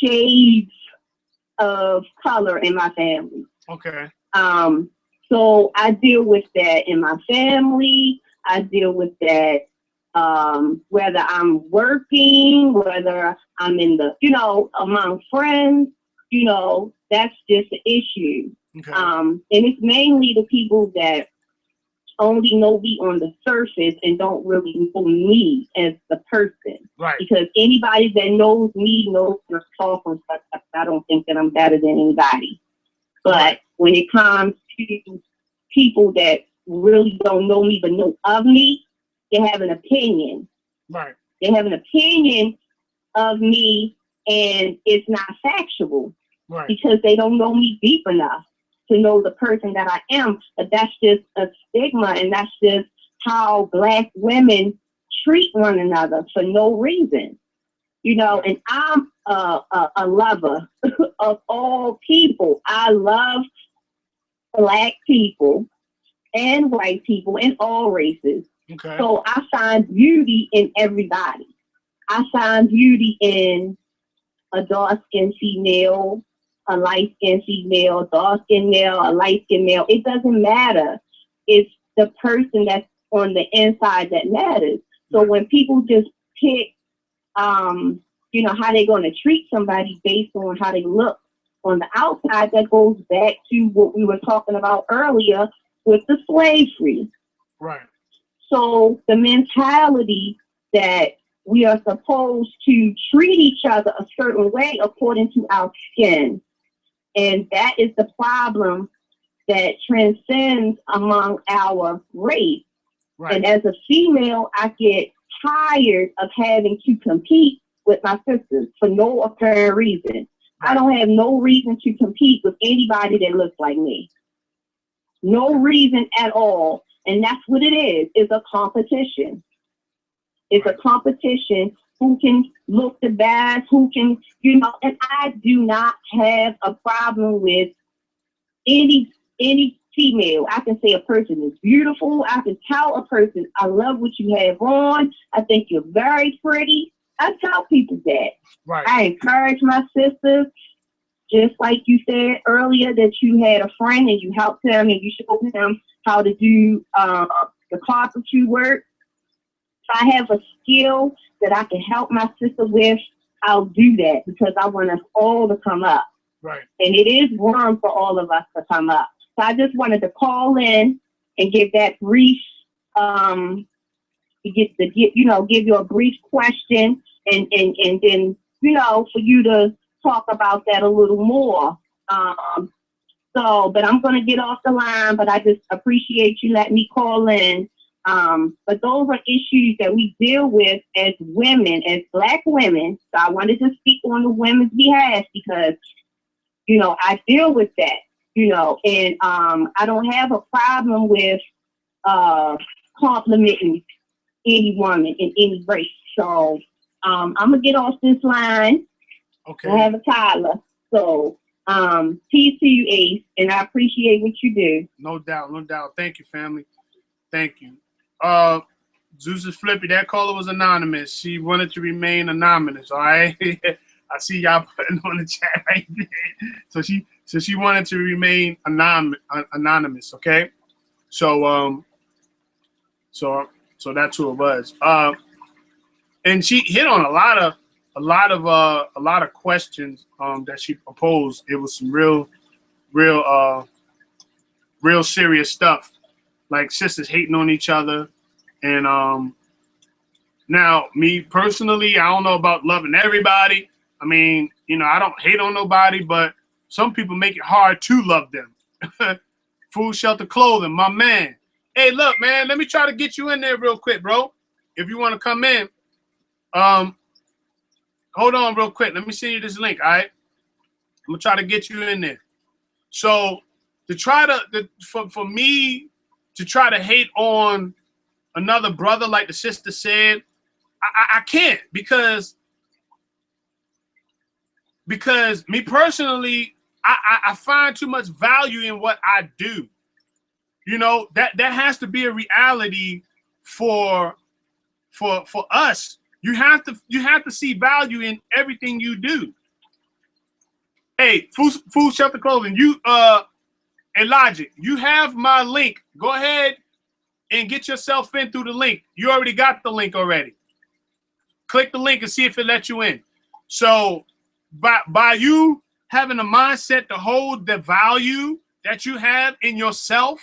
shades of color in my family. Okay. So I deal with that in my family. I deal with that whether I'm working, whether I'm in the, you know, among friends, you know, that's just an issue. Okay. And it's mainly the people that only know me on the surface and don't really know me as the person. Right. Because anybody that knows me knows when I'm talking stuff. I don't think that I'm better than anybody. But when it comes to people that really don't know me but know of me, they have an opinion. Right. They have an opinion of me and it's not factual. Right. Because they don't know me deep enough to know the person that I am. But that's just a stigma, and that's just how black women treat one another for no reason. You know, and I'm a lover of all people. I love black people and white people and all races. Okay. So I find beauty in everybody. I find beauty in a dark-skinned female, a light-skinned female, a dark-skinned male, a light-skinned male. It doesn't matter. It's the person that's on the inside that matters. So when people just pick, you know, how they're going to treat somebody based on how they look on the outside, that goes back to what we were talking about earlier with the slavery. Right. So the mentality that we are supposed to treat each other a certain way according to our skin. And that is the problem that transcends among our race. Right. And as a female, I get tired of having to compete with my sisters for no apparent reason. Right. I don't have no reason to compete with anybody that looks like me. No reason at all. And that's what it is. It's a competition. It's a competition. Who can look the best? Who can, and I do not have a problem with any female. I can say a person is beautiful. I can tell a person, I love what you have on. I think you're very pretty. I tell people that. Right. I encourage my sisters, just like you said earlier, that you had a friend and you helped him and you showed him how to do the carpentry work. If I have a skill that I can help my sister with, I'll do that because I want us all to come up. Right. And it is room for all of us to come up. So I just wanted to call in and give that brief, give you a brief question and then, for you to talk about that a little more. But I'm going to get off the line, but I just appreciate you letting me call in. But those are issues that we deal with as women, as Black women. So I wanted to speak on the women's behalf because, I deal with that, and I don't have a problem with complimenting any woman in any race. So I'm going to get off this line. Okay. I have a toddler. So peace to you, Ace, and I appreciate what you do. No doubt, no doubt. Thank you, family. Thank you. Zeus is Flippy. That caller was anonymous. She wanted to remain anonymous. All right. I see y'all putting on the chat right there. So she wanted to remain anonymous. Okay. So that's who it was. And she hit on a lot of questions that she proposed. It was some real serious stuff, like sisters hating on each other. And now me personally, I don't know about loving everybody. I mean, I don't hate on nobody, but some people make it hard to love them. Food, shelter, clothing, my man. Hey, look, man, let me try to get you in there real quick, bro. If you want to come in, hold on real quick. Let me send you this link, all right? I'm gonna try to get you in there. So to try to, for me to try to hate on another brother, like the sister said, I can't because me personally, I find too much value in what I do. That has to be a reality for us. You have to see value in everything you do. Hey, food, shelter, clothing. You Elijah, you have my link. Go ahead and get yourself in through the link. You already got the link already. Click the link and see if it lets you in. So by you having a mindset to hold the value that you have in yourself,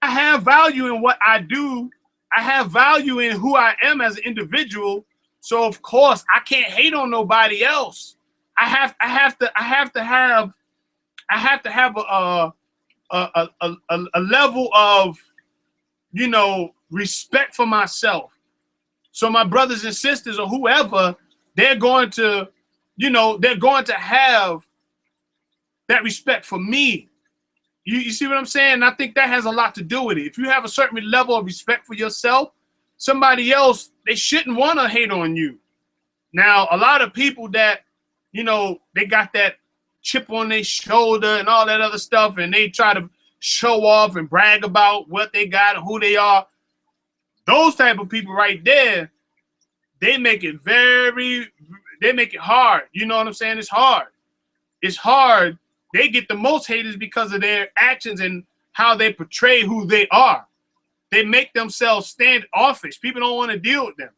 I have value in what I do. I have value in who I am as an individual. So of course I can't hate on nobody else. I have to have a level of respect for myself. So my brothers and sisters or whoever, they're going to have that respect for me. You see what I'm saying? I think that has a lot to do with it. If you have a certain level of respect for yourself, somebody else, they shouldn't want to hate on you. Now, a lot of people that, they got that chip on their shoulder and all that other stuff, and they try to show off and brag about what they got and who they are. Those type of people right there, they make it hard. You know what I'm saying? It's hard. It's hard. They get the most haters because of their actions and how they portray who they are. They make themselves standoffish. People don't want to deal with them.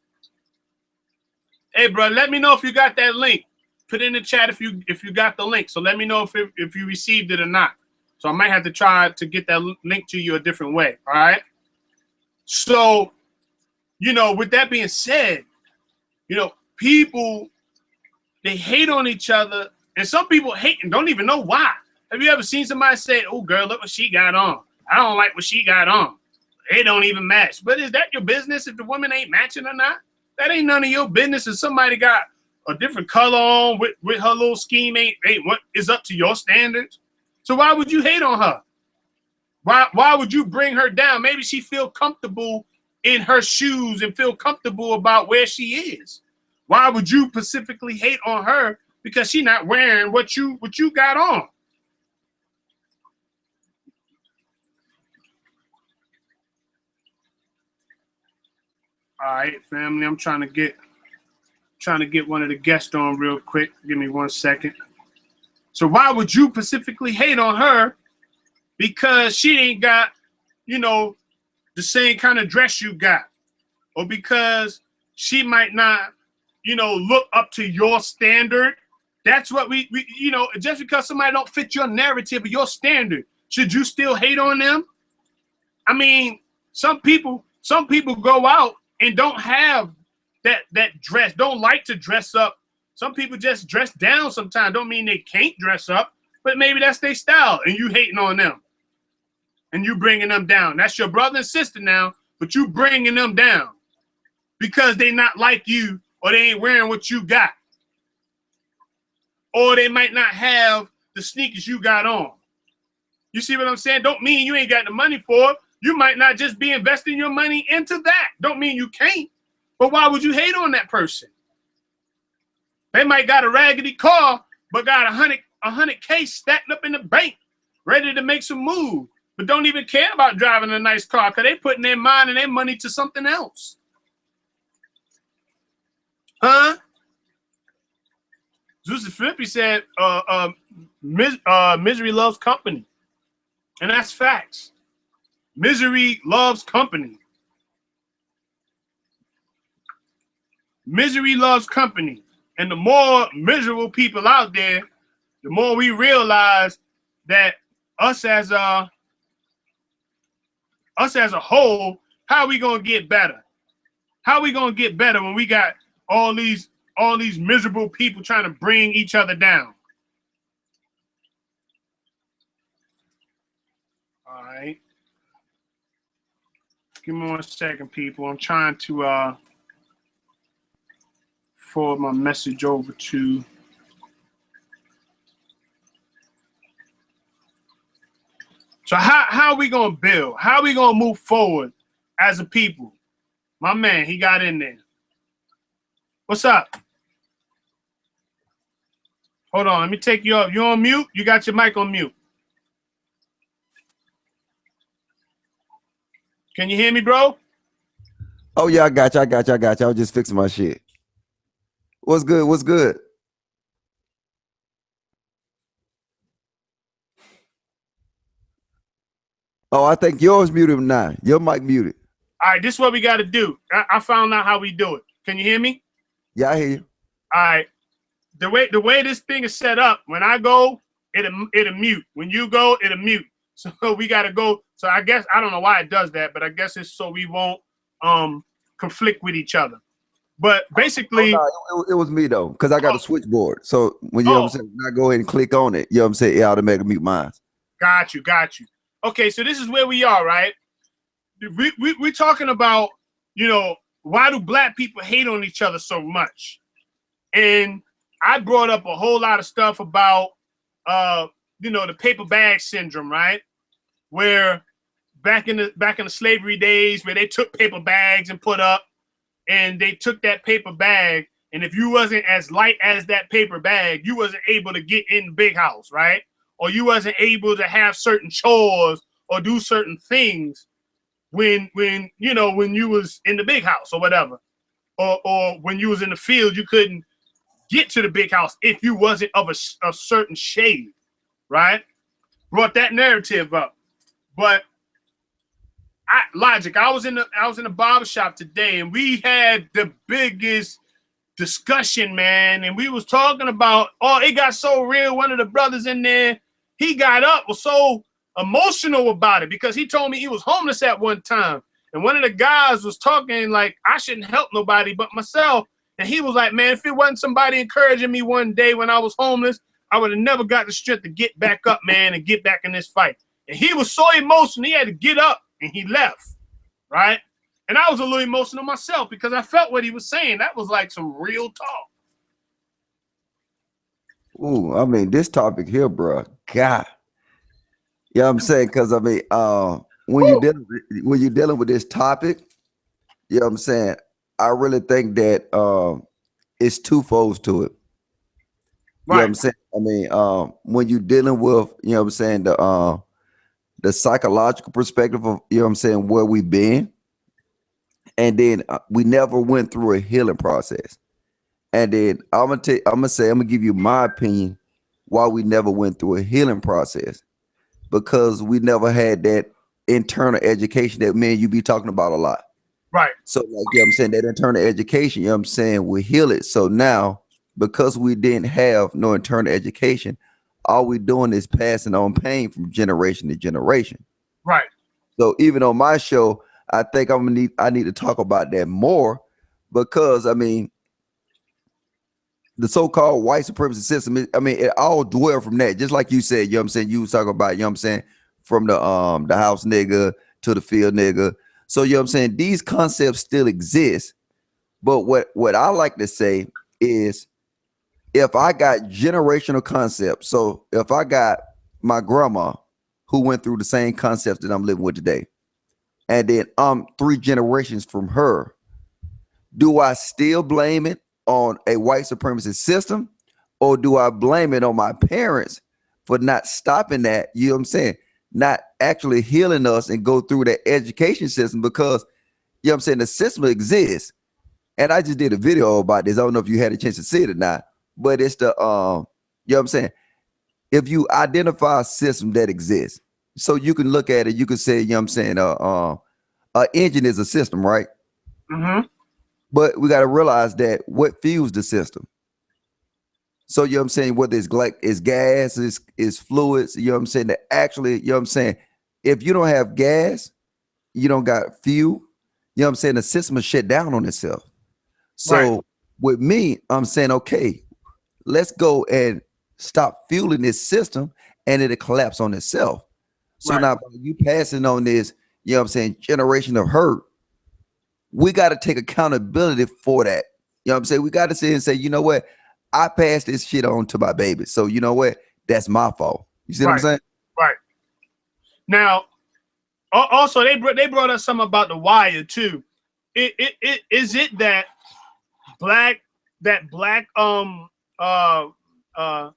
Hey, bro, let me know if you got that link. Put it in the chat if you got the link. So let me know if you received it or not. So I might have to try to get that link to you a different way. All right. So, with that being said, people, they hate on each other. And some people hate and don't even know why. Have you ever seen somebody say, "Oh, girl, look what she got on. I don't like what she got on. They don't even match." But is that your business if the woman ain't matching or not? That ain't none of your business if somebody got a different color on with her little scheme ain't what is up to your standards. So why would you hate on her? Why would you bring her down? Maybe she feel comfortable in her shoes and feel comfortable about where she is? Why would you specifically hate on her because she's not wearing what you got on? All right, family, I'm trying to get one of the guests on real quick. Give me 1 second. So why would you specifically hate on her because she ain't got, the same kind of dress you got, or because she might not, look up to your standard? That's what we just because somebody don't fit your narrative or your standard, should you still hate on them? I mean, some people go out and don't have that dress, don't like to dress up. Some people just dress down sometimes. Don't mean they can't dress up, but maybe that's their style, and you hating on them. And you bringing them down. That's your brother and sister now, but you bringing them down because they not like you, or they ain't wearing what you got. Or they might not have the sneakers you got on. You see what I'm saying? Don't mean you ain't got the money for it. You might not just be investing your money into that. Don't mean you can't. But why would you hate on that person? They might got a raggedy car, but got 100K stacked up in the bank, ready to make some move, but don't even care about driving a nice car because they putting their mind and their money to something else. Huh? Zeus Philippi said, misery loves company. And that's facts. Misery loves company. Misery loves company. And the more miserable people out there, the more we realize that us as a whole, how are we gonna get better? How are we gonna get better when we got all these miserable people trying to bring each other down? All right. Give me 1 second, people. I'm trying to forward my message over to So how are we gonna build? How are we gonna move forward as a people? My man, he got in there. What's up? Hold on, let me take you off. You on mute? You got your mic on mute. Can you hear me, bro? Oh yeah, I got you. I was just fixing my shit. What's good? What's good? Oh, I think yours muted now. Your mic muted. All right, this is what we got to do. I found out how we do it. Can you hear me? Yeah, I hear you. All right. The way this thing is set up, when I go, it'll mute. When you go, it'll mute. So we got to go. So I guess, I don't know why it does that, but I guess it's so we won't conflict with each other. But basically, it was me though, because I got a switchboard. So when you know what I'm saying, when I go ahead and click on it, you know what I'm saying, it automatically mute mine. Got you. Okay, so this is where we are, right? We're talking about, why do black people hate on each other so much? And I brought up a whole lot of stuff about, the paper bag syndrome, right? Where back in the slavery days, where they took paper bags and put up, and they took that paper bag, and if you wasn't as light as that paper bag, you wasn't able to get in the big house, right? Or you wasn't able to have certain chores or do certain things when you was in the big house or whatever. Or when you was in the field, you couldn't get to the big house if you wasn't of a certain shade, right? Brought that narrative up. But I was in the barber shop today, and we had the biggest discussion, man. And we was talking about, it got so real. One of the brothers in there, he got up, was so emotional about it because he told me he was homeless at one time. And one of the guys was talking like, I shouldn't help nobody but myself. And he was like, man, if it wasn't somebody encouraging me one day when I was homeless, I would have never got the strength to get back up, man, and get back in this fight. And he was so emotional, he had to get up and he left, right? And I was a little emotional myself because I felt what he was saying. That was like some real talk. Ooh, I mean, this topic here, bro, God. Yeah, I'm saying, because I mean, when you're dealing with this topic, You know what I'm saying? I really think that it's twofold to it. You know what Right. I'm saying? I mean, when you're dealing with, you know what I'm saying, the psychological perspective of, you know what I'm saying, where we've been, and then we never went through a healing process. And then I'm gonna give you my opinion why we never went through a healing process, because we never had that internal education that me and you be talking about a lot. Right. So, like, you know what I'm saying, that internal education, you know what I'm saying, we heal it. So now, because we didn't have no internal education, all we doing is passing on pain from generation to generation. Right. So even on my show, I think I need to talk about that more, because I mean, the so-called white supremacy system, I mean, it all dwell from that. Just like you said, you know what I'm saying, you was talking about, you know what I'm saying, from the house nigga to the field nigga. So, you know what I'm saying, these concepts still exist. But what I like to say is, if I got generational concepts, so if I got my grandma who went through the same concepts that I'm living with today, and then I'm 3 generations from her, do I still blame it on a white supremacist system, or do I blame it on my parents for not stopping that? You know what I'm saying? Not actually healing us and go through that education system, because, you know what I'm saying, the system exists. And I just did a video about this. I don't know if you had a chance to see it or not, but it's the you know what I'm saying? If you identify a system that exists, so you can look at it, you can say, you know what I'm saying, engine is a system, right? Mm-hmm. But we got to realize that what fuels the system. So, you know what I'm saying, whether it's like it's gas, is fluids, you know what I'm saying, that actually, you know what I'm saying, if you don't have gas, you don't got fuel, you know what I'm saying, the system is shut down on itself. Right. So with me, I'm saying, okay, let's go and stop fueling this system, and it'll collapse on itself. So Right. now by you passing on this, you know what I'm saying, generation of hurt, we got to take accountability for that. You know what I'm saying? We got to sit and say, you know what? I passed this shit on to my baby. So you know what? That's my fault. You see what I'm Right. saying? Right. Now, also they brought us something about the wire too. Is it that black uh uh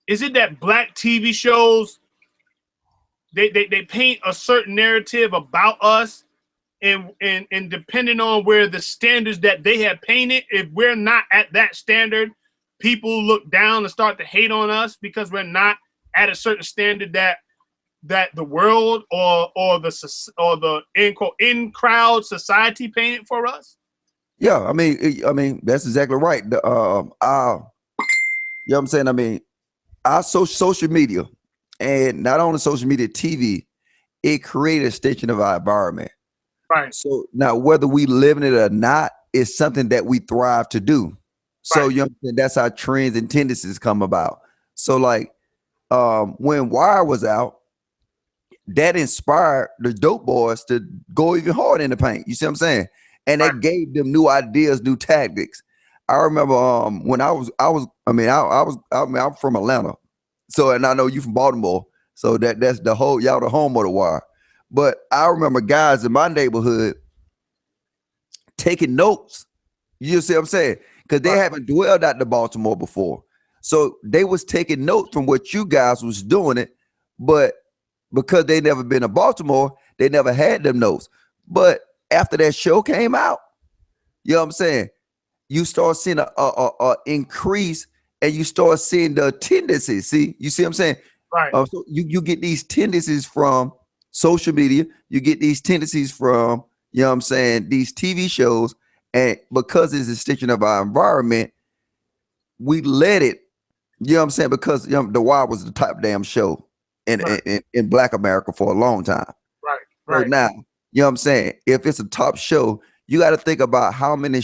is it that black TV shows they paint a certain narrative about us, and depending on where the standards that they have painted, if we're not at that standard, people look down and start to hate on us because we're not at a certain standard that the world or the in crowd society painted for us. Yeah, I mean that's exactly right. The you know what I'm saying? I mean, our social media, and not only social media, TV, it created a extension of our environment. Right. So now, whether we live in it or not, it's something that we thrive to do. So Right. you know what I'm saying? That's how trends and tendencies come about. So like when Wire was out, that inspired the dope boys to go even harder in the paint. You see what I'm saying? And Right. that gave them new ideas, new tactics. I remember when I'm from Atlanta. So, and I know you from Baltimore. So that's the whole, y'all the home of the Wire. But I remember guys in my neighborhood taking notes. You see what I'm saying? Because they Right. haven't dwelled out to Baltimore before. So they was taking notes from what you guys was doing it, but because they never been to Baltimore, they never had them notes. But after that show came out, you know what I'm saying? You start seeing a increase, and you start seeing the tendencies. See, you see what I'm saying? Right. So you get these tendencies from social media. You get these tendencies from, you know what I'm saying, these TV shows. And because it's an extension of our environment, we let it, you know what I'm saying? Because you know, The Wire was the top damn show Right. in Black America for a long time. Right. So Right. now, you know what I'm saying? If it's a top show, you got to think about how many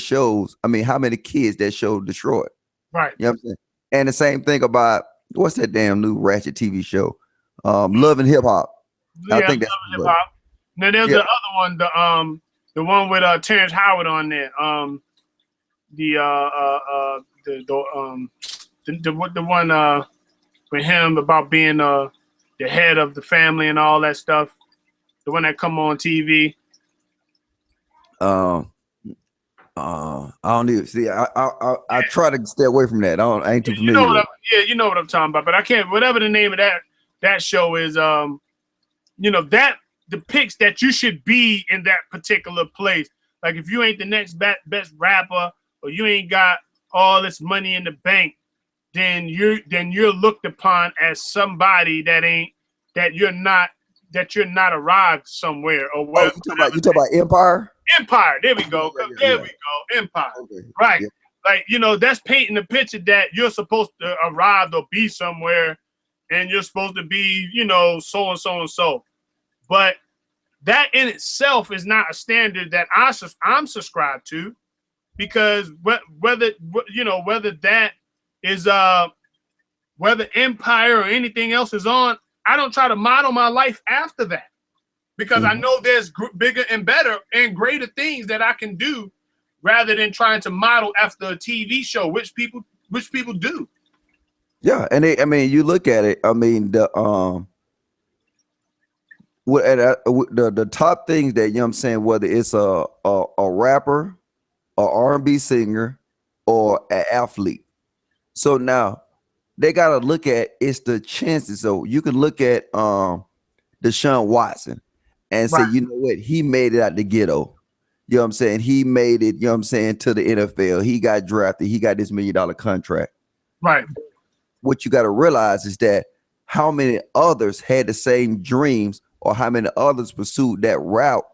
how many kids that show destroyed. Right. You know what I'm saying? And the same thing about, what's that damn new ratchet TV show? Love and Hip Hop. I Yeah, think that's hip hop. Now there's yeah. the other one, the one with Terrence Howard on there. The one with him about being the head of the family and all that stuff. The one that come on TV. I don't even see. I try to stay away from that. I ain't too familiar. You know what I'm talking about. But I can't. Whatever the name of that show is, that depicts that you should be in that particular place. Like if you ain't the next best rapper, or you ain't got all this money in the bank, then you're looked upon as somebody that you're not arrived somewhere. Or what? You talk about Empire? Empire. There we go. There we go. Empire. Okay. Right. Yeah. Like, that's painting the picture that you're supposed to arrive or be somewhere, and you're supposed to be, so and so and so. But that in itself is not a standard that I'm subscribed to, because whether that is whether Empire or anything else is on, I don't try to model my life after that, because I know there's bigger and better and greater things that I can do, rather than trying to model after a TV show, which people do. Yeah, and you look at it. I mean, the top things that, I'm saying, whether it's a rapper, a R&B singer, or an athlete. So now they got to look at it's the chances. So you can look at Deshaun Watson and say, you know what, he made it out the ghetto. You know what I'm saying? He made it, to the NFL. He got drafted. He got this $1 million contract. Right. What you got to realize is that how many others had the same dreams, or how many others pursued that route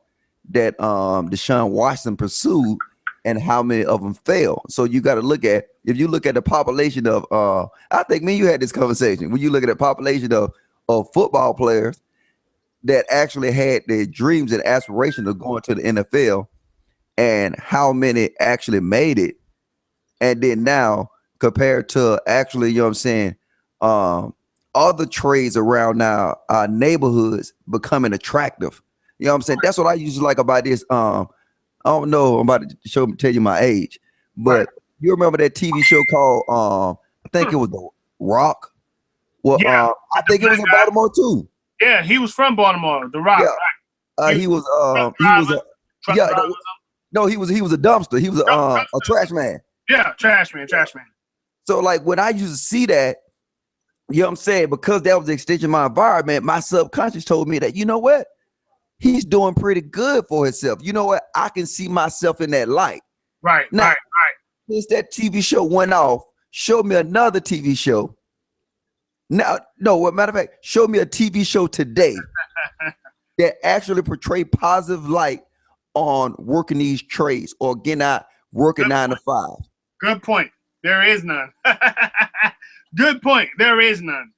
that Deshaun Watson pursued, and how many of them failed. So you got to look at, if you look at the population of, I think you had this conversation, when you look at the population of football players that actually had their dreams and aspirations of going to the NFL, and how many actually made it, and then now compared to actually, other trades around now, neighborhoods becoming attractive. You know what I'm saying? That's what I usually like about this. I don't know, I'm about to tell you my age, but you remember that TV show called, I think it was The Rock? Well, yeah, I think it was in Baltimore too. Yeah, he was from Baltimore, The Rock. Yeah. He was a dumpster. He was a trash man. Yeah, trash man. So like when I used to see that, you know what I'm saying, because that was the extension of my environment, my subconscious told me that, you know what, he's doing pretty good for himself. You know what, I can see myself in that light. Right. Since that TV show went off, show me another TV show. Now, no, matter of fact, show me a TV show today that actually portray positive light on working these trades or getting out working 9 to 5. Good point. There is none. Good point. There is none.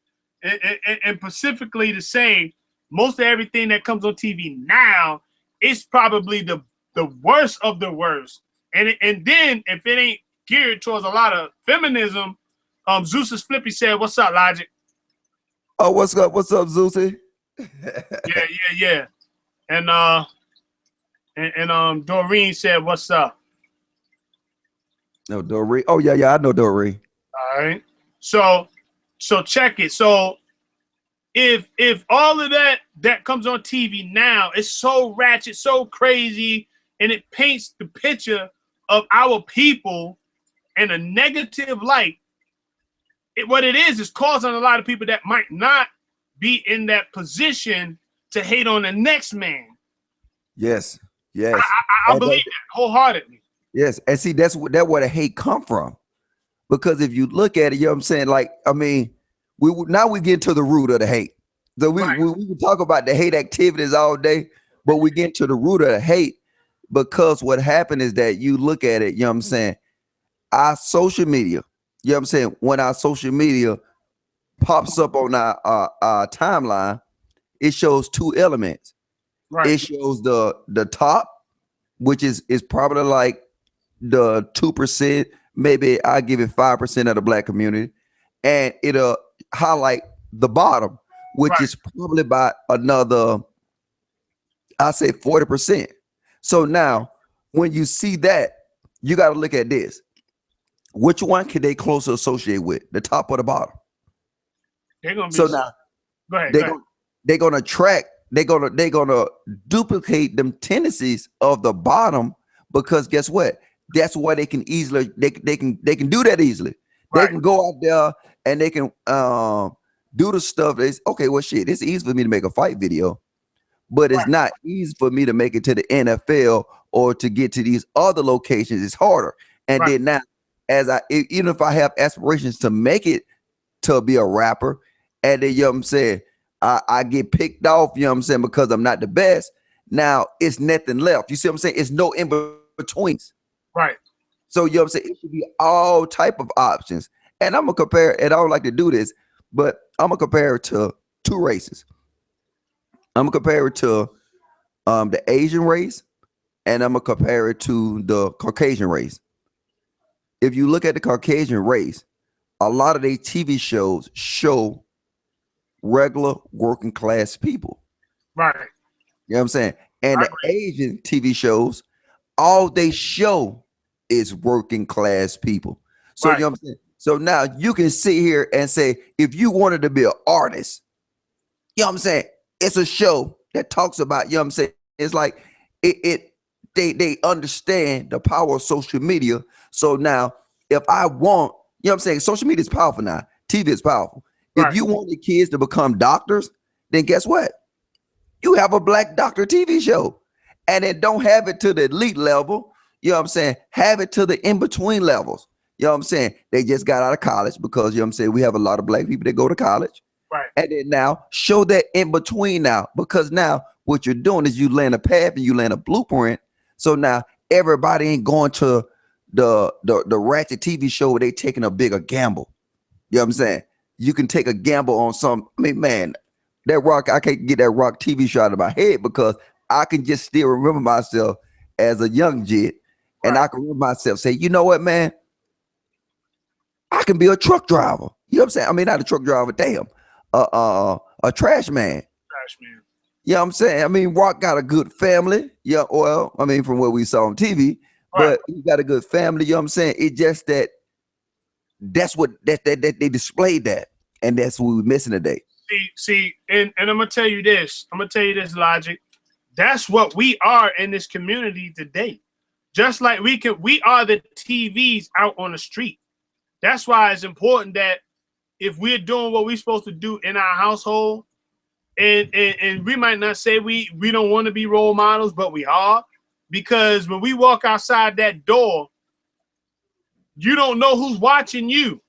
And specifically to say, most of everything that comes on TV now is probably the worst of the worst. And then if it ain't geared towards a lot of feminism, Zeus's Flippy said, "What's up, Logic?" Oh, what's up, Zeusy? Yeah. And Doreen said, "What's up?" No, Doreen. Oh yeah, I know Doreen. All right. So check it. So if all of that comes on TV now, it's so ratchet, so crazy, and it paints the picture of our people in a negative light, what it is causing a lot of people that might not be in that position to hate on the next man. Yes. I believe that wholeheartedly. Yes, and see, that's where the hate come from. Because if you look at it, you know what I'm saying? Like, I mean, we get to the root of the hate. So we can talk about the hate activities all day, but we get to the root of the hate, because what happened is that you look at it, you know what I'm saying? Our social media, you know what I'm saying? When our social media pops up on our timeline, it shows two elements. Right. It shows the top, which is probably like the 2%, maybe I give it 5% of the black community, and it'll highlight the bottom, which is probably about another, I say 40%. So now when you see that, you got to look at this. Which one can they closer associate with, the top or the bottom? They're gonna be so now go ahead. They're gonna attract they're gonna duplicate them tendencies of the bottom, because guess what? That's why they can easily they can do that easily. They Right. can go out there and they can do the stuff that's okay. Well, shit, it's easy for me to make a fight video, but it's Right. not easy for me to make it to the NFL or to get to these other locations. It's harder. And Right. then now, even if I have aspirations to make it to be a rapper, and then, you know what I'm saying, I get picked off, you know what I'm saying, because I'm not the best. Now it's nothing left. You see what I'm saying? It's no in betweens. Right. So, you know what I'm saying, it should be all type of options. And I'm gonna compare, and I don't like to do this, but I'm gonna compare it to two races. I'm gonna compare it to the Asian race, and I'm gonna compare it to the Caucasian race. If you look at the Caucasian race, a lot of their TV shows show regular working class people. Right. You know what I'm saying? And the Asian TV shows, all they show is working class people. So, Right. you know what I'm saying? So now you can sit here and say, if you wanted to be an artist, you know what I'm saying? It's a show that talks about, you know what I'm saying? It's like they understand the power of social media. So now if I want, you know what I'm saying? Social media is powerful now. TV is powerful. Right. If you want the kids to become doctors, then guess what? You have a black doctor TV show, and then don't have it to the elite level. You know what I'm saying? Have it to the in-between levels. You know what I'm saying? They just got out of college, because, you know what I'm saying, we have a lot of black people that go to college. Right. And then now show that in between now, because now what you're doing is you laying a path and you laying a blueprint. So now everybody ain't going to the ratchet TV show where they taking a bigger gamble. You know what I'm saying? You can take a gamble on some. I mean, man, that Rock, I can't get that Rock TV show out of my head, because I can just still remember myself as a young jit, and I can remember myself say, you know what, man, I can be a truck driver. You know what I'm saying? I mean, not a truck driver, damn, a trash man. Trash man. You know what I'm saying? I mean, Rock got a good family. Yeah, well, I mean, from what we saw on TV, but he got a good family. You know what I'm saying? It's just that's what that they displayed that, and that's what we're missing today. See, and I'm gonna tell you this. Logic. That's what we are in this community today. Just like we are the TVs out on the street. That's why it's important that if we're doing what we're supposed to do in our household, and we might not say we don't want to be role models, but we are, because when we walk outside that door, you don't know who's watching you.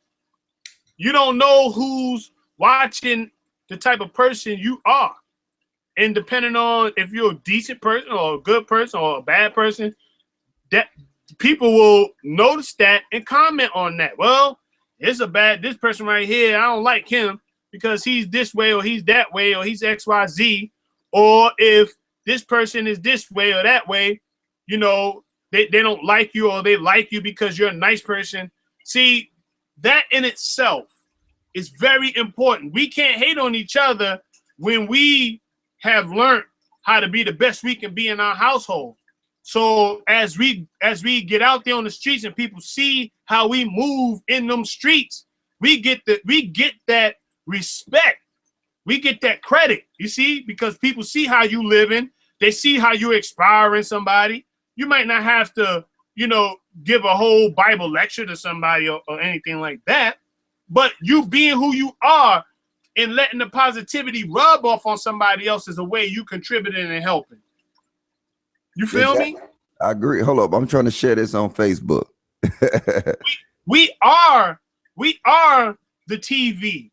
You don't know who's watching the type of person you are. And depending on if you're a decent person or a good person or a bad person, that people will notice that and comment on that. Well, this person right here, I don't like him because he's this way or he's that way or he's XYZ. Or if this person is this way or that way, you know, they don't like you, or they like you because you're a nice person. See, that in itself is very important. We can't hate on each other when we have learned how to be the best we can be in our household. So as we get out there on the streets and people see how we move in them streets, we get that respect. We get that credit, you see, because people see how you living. They see how you inspiring somebody. You might not have to, you know, give a whole Bible lecture to somebody or anything like that, but you being who you are and letting the positivity rub off on somebody else is a way you contributing and helping. You feel me? I agree. Hold up. I'm trying to share this on Facebook. we are the TV.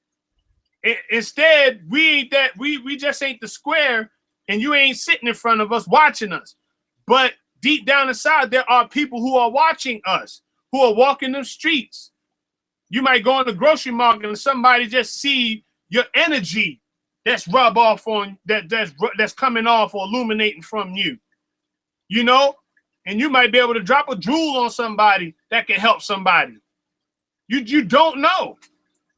Instead, we ain't that. We just ain't the square, and you ain't sitting in front of us watching us. But deep down inside, there are people who are watching us, who are walking the streets. You might go in the grocery market and somebody just see your energy that's rub off on that's coming off or illuminating from you, you know, and you might be able to drop a jewel on somebody that can help somebody. You don't know,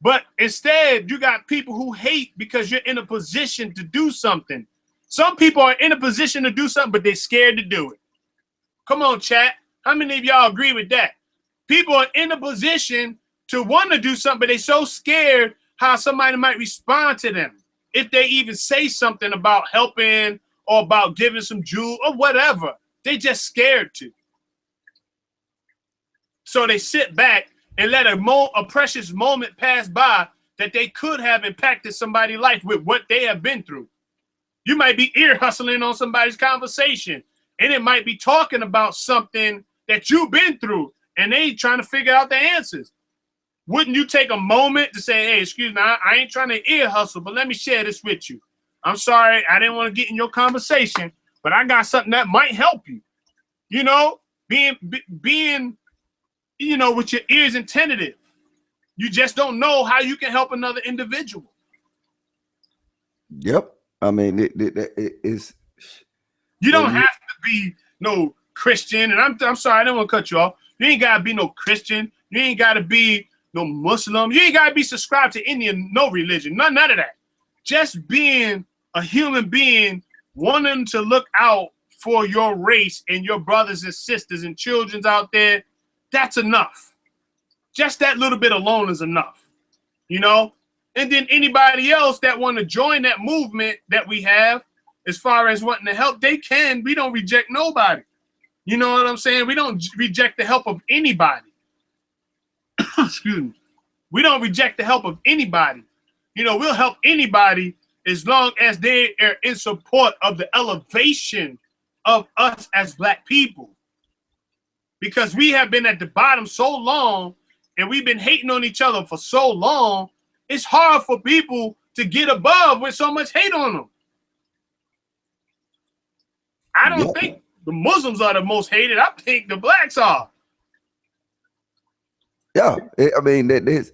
but instead you got people who hate because you're in a position to do something. Some people are in a position to do something, but they're scared to do it. Come on, chat. How many of y'all agree with that? People are in a position to want to do something, but they're so scared how somebody might respond to them. if they even say something about helping or about giving some jewel or whatever. They just scared to. So they sit back and let a precious moment pass by that they could have impacted somebody's life with what they have been through. You might be ear hustling on somebody's conversation, and it might be talking about something that you've been through, and they trying to figure out the answers. Wouldn't you take a moment to say, hey, excuse me, I ain't trying to ear hustle, but let me share this with you. I'm sorry, I didn't want to get in your conversation, but I got something that might help you. You know, being, you know, with your ears attentive. You just don't know how you can help another individual. Yep. I mean, it is. You don't have to be no Christian, and I'm sorry, I didn't want to cut you off. You ain't gotta be no Christian. You ain't gotta be no Muslim. You ain't gotta be subscribed to any no religion. None of that. Just being a human being, wanting to look out for your race and your brothers and sisters and children out there. That's enough. Just that little bit alone is enough, you know? And then anybody else that want to join that movement that we have, as far as wanting to help, they can. We don't reject nobody. You know what I'm saying? We don't reject the help of anybody. Excuse me. We don't reject the help of anybody. You know, we'll help anybody as long as they are in support of the elevation of us as Black people. Because we have been at the bottom so long, and we've been hating on each other for so long, it's hard for people to get above with so much hate on them. I don't think the Muslims are the most hated. I think the Blacks are. Yeah, I mean that is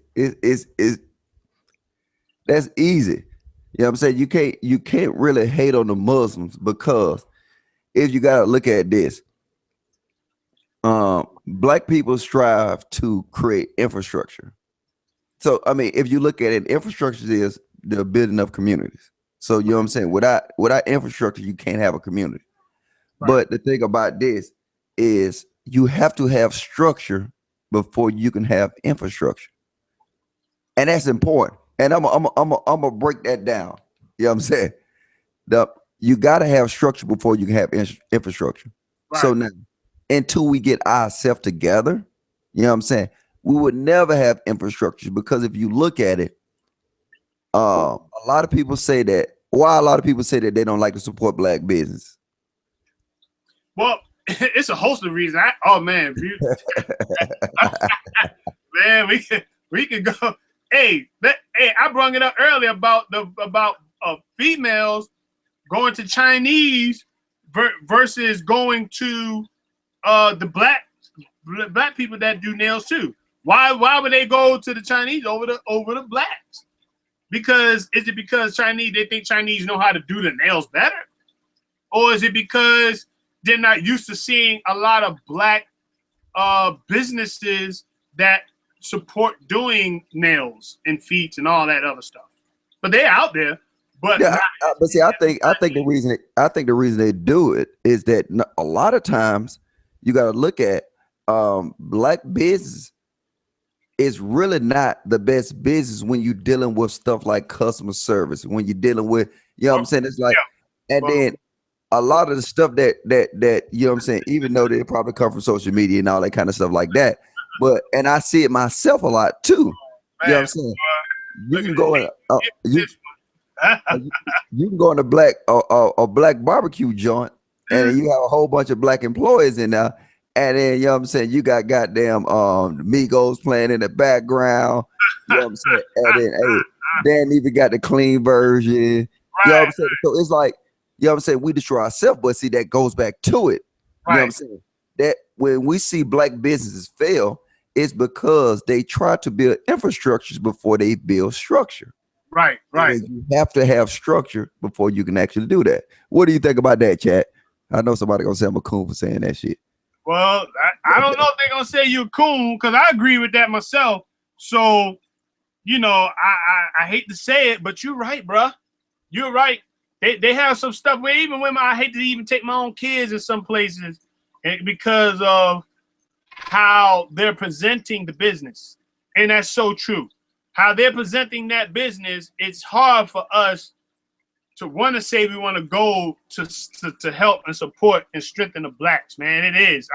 that's easy. You know what I'm saying? You can't really hate on the Muslims, because if you gotta look at this, Black people strive to create infrastructure. So I mean, if you look at it, infrastructure is the building of communities. So you know what I'm saying? Without infrastructure, you can't have a community. Right. But the thing about this is you have to have structure before you can have infrastructure, and that's important. And I'm gonna break that down. You know what I'm saying? You got to have structure before you can have infrastructure. Right. So now, until we get ourselves together, you know what I'm saying, we would never have infrastructure, because if you look at it, a lot of people say that. Why a lot of people say that they don't like to support Black business? Well, it's a host of reasons. Man, man, we can go. Hey, I brought it up earlier about females going to Chinese versus going to the black people that do nails too. Why would they go to the Chinese over the Blacks? Is it because they think Chinese know how to do the nails better? Or is it because they're not used to seeing a lot of Black businesses that support doing nails and feet and all that other stuff? But they're out there. But yeah, but see, I think the reason they do it is that a lot of times you got to look at Black business is really not the best business when you're dealing with stuff like customer service. When you're dealing with, you know what I'm saying, it's like, and then a lot of the stuff that you know what I'm saying, even though they probably come from social media and all that kind of stuff like that, and I see it myself a lot too. You know what I'm saying? You can go you can go in a Black barbecue joint, and you have a whole bunch of Black employees in there, and then you know what I'm saying, you got goddamn Migos playing in the background. You know what I'm saying? And then Dan even got the clean version. You know what I'm saying? So it's like, you know what I'm saying, we destroy ourselves, but see, that goes back to it. You know what I'm saying? That when we see Black businesses fail, it's because they try to build infrastructures before they build structure. Right. And you have to have structure before you can actually do that. What do you think about that, chat? I know somebody gonna say I'm a coon for saying that shit. Well, I don't know if they're gonna say you're coon, because I agree with that myself. So, you know, I hate to say it, but you're right, bruh. You're right. They have some stuff where even women, I hate to even take my own kids in some places because of how they're presenting the business. And that's so true. How they're presenting that business, it's hard for us to say we want to go to help and support and strengthen the blacks, man. It is.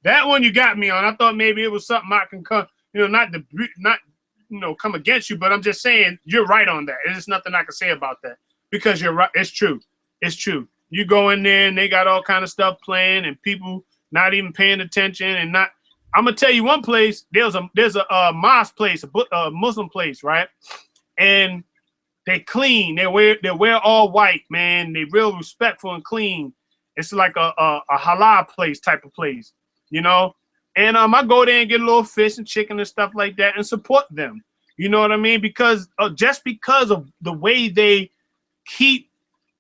That one you got me on. I thought maybe it was something I can come, not come against you, but I'm just saying you're right on that. There's nothing I can say about that because you're right. It's true. It's true. You go in there and they got all kind of stuff playing and people not even paying attention and not. I'm gonna tell you one place. There's a mosque place, a Muslim place, right? And they clean. They wear all white, man. They real respectful and clean. It's like a halal place type of place, And I go there and get a little fish and chicken and stuff like that and support them. You know what I mean? Because just because of the way they keep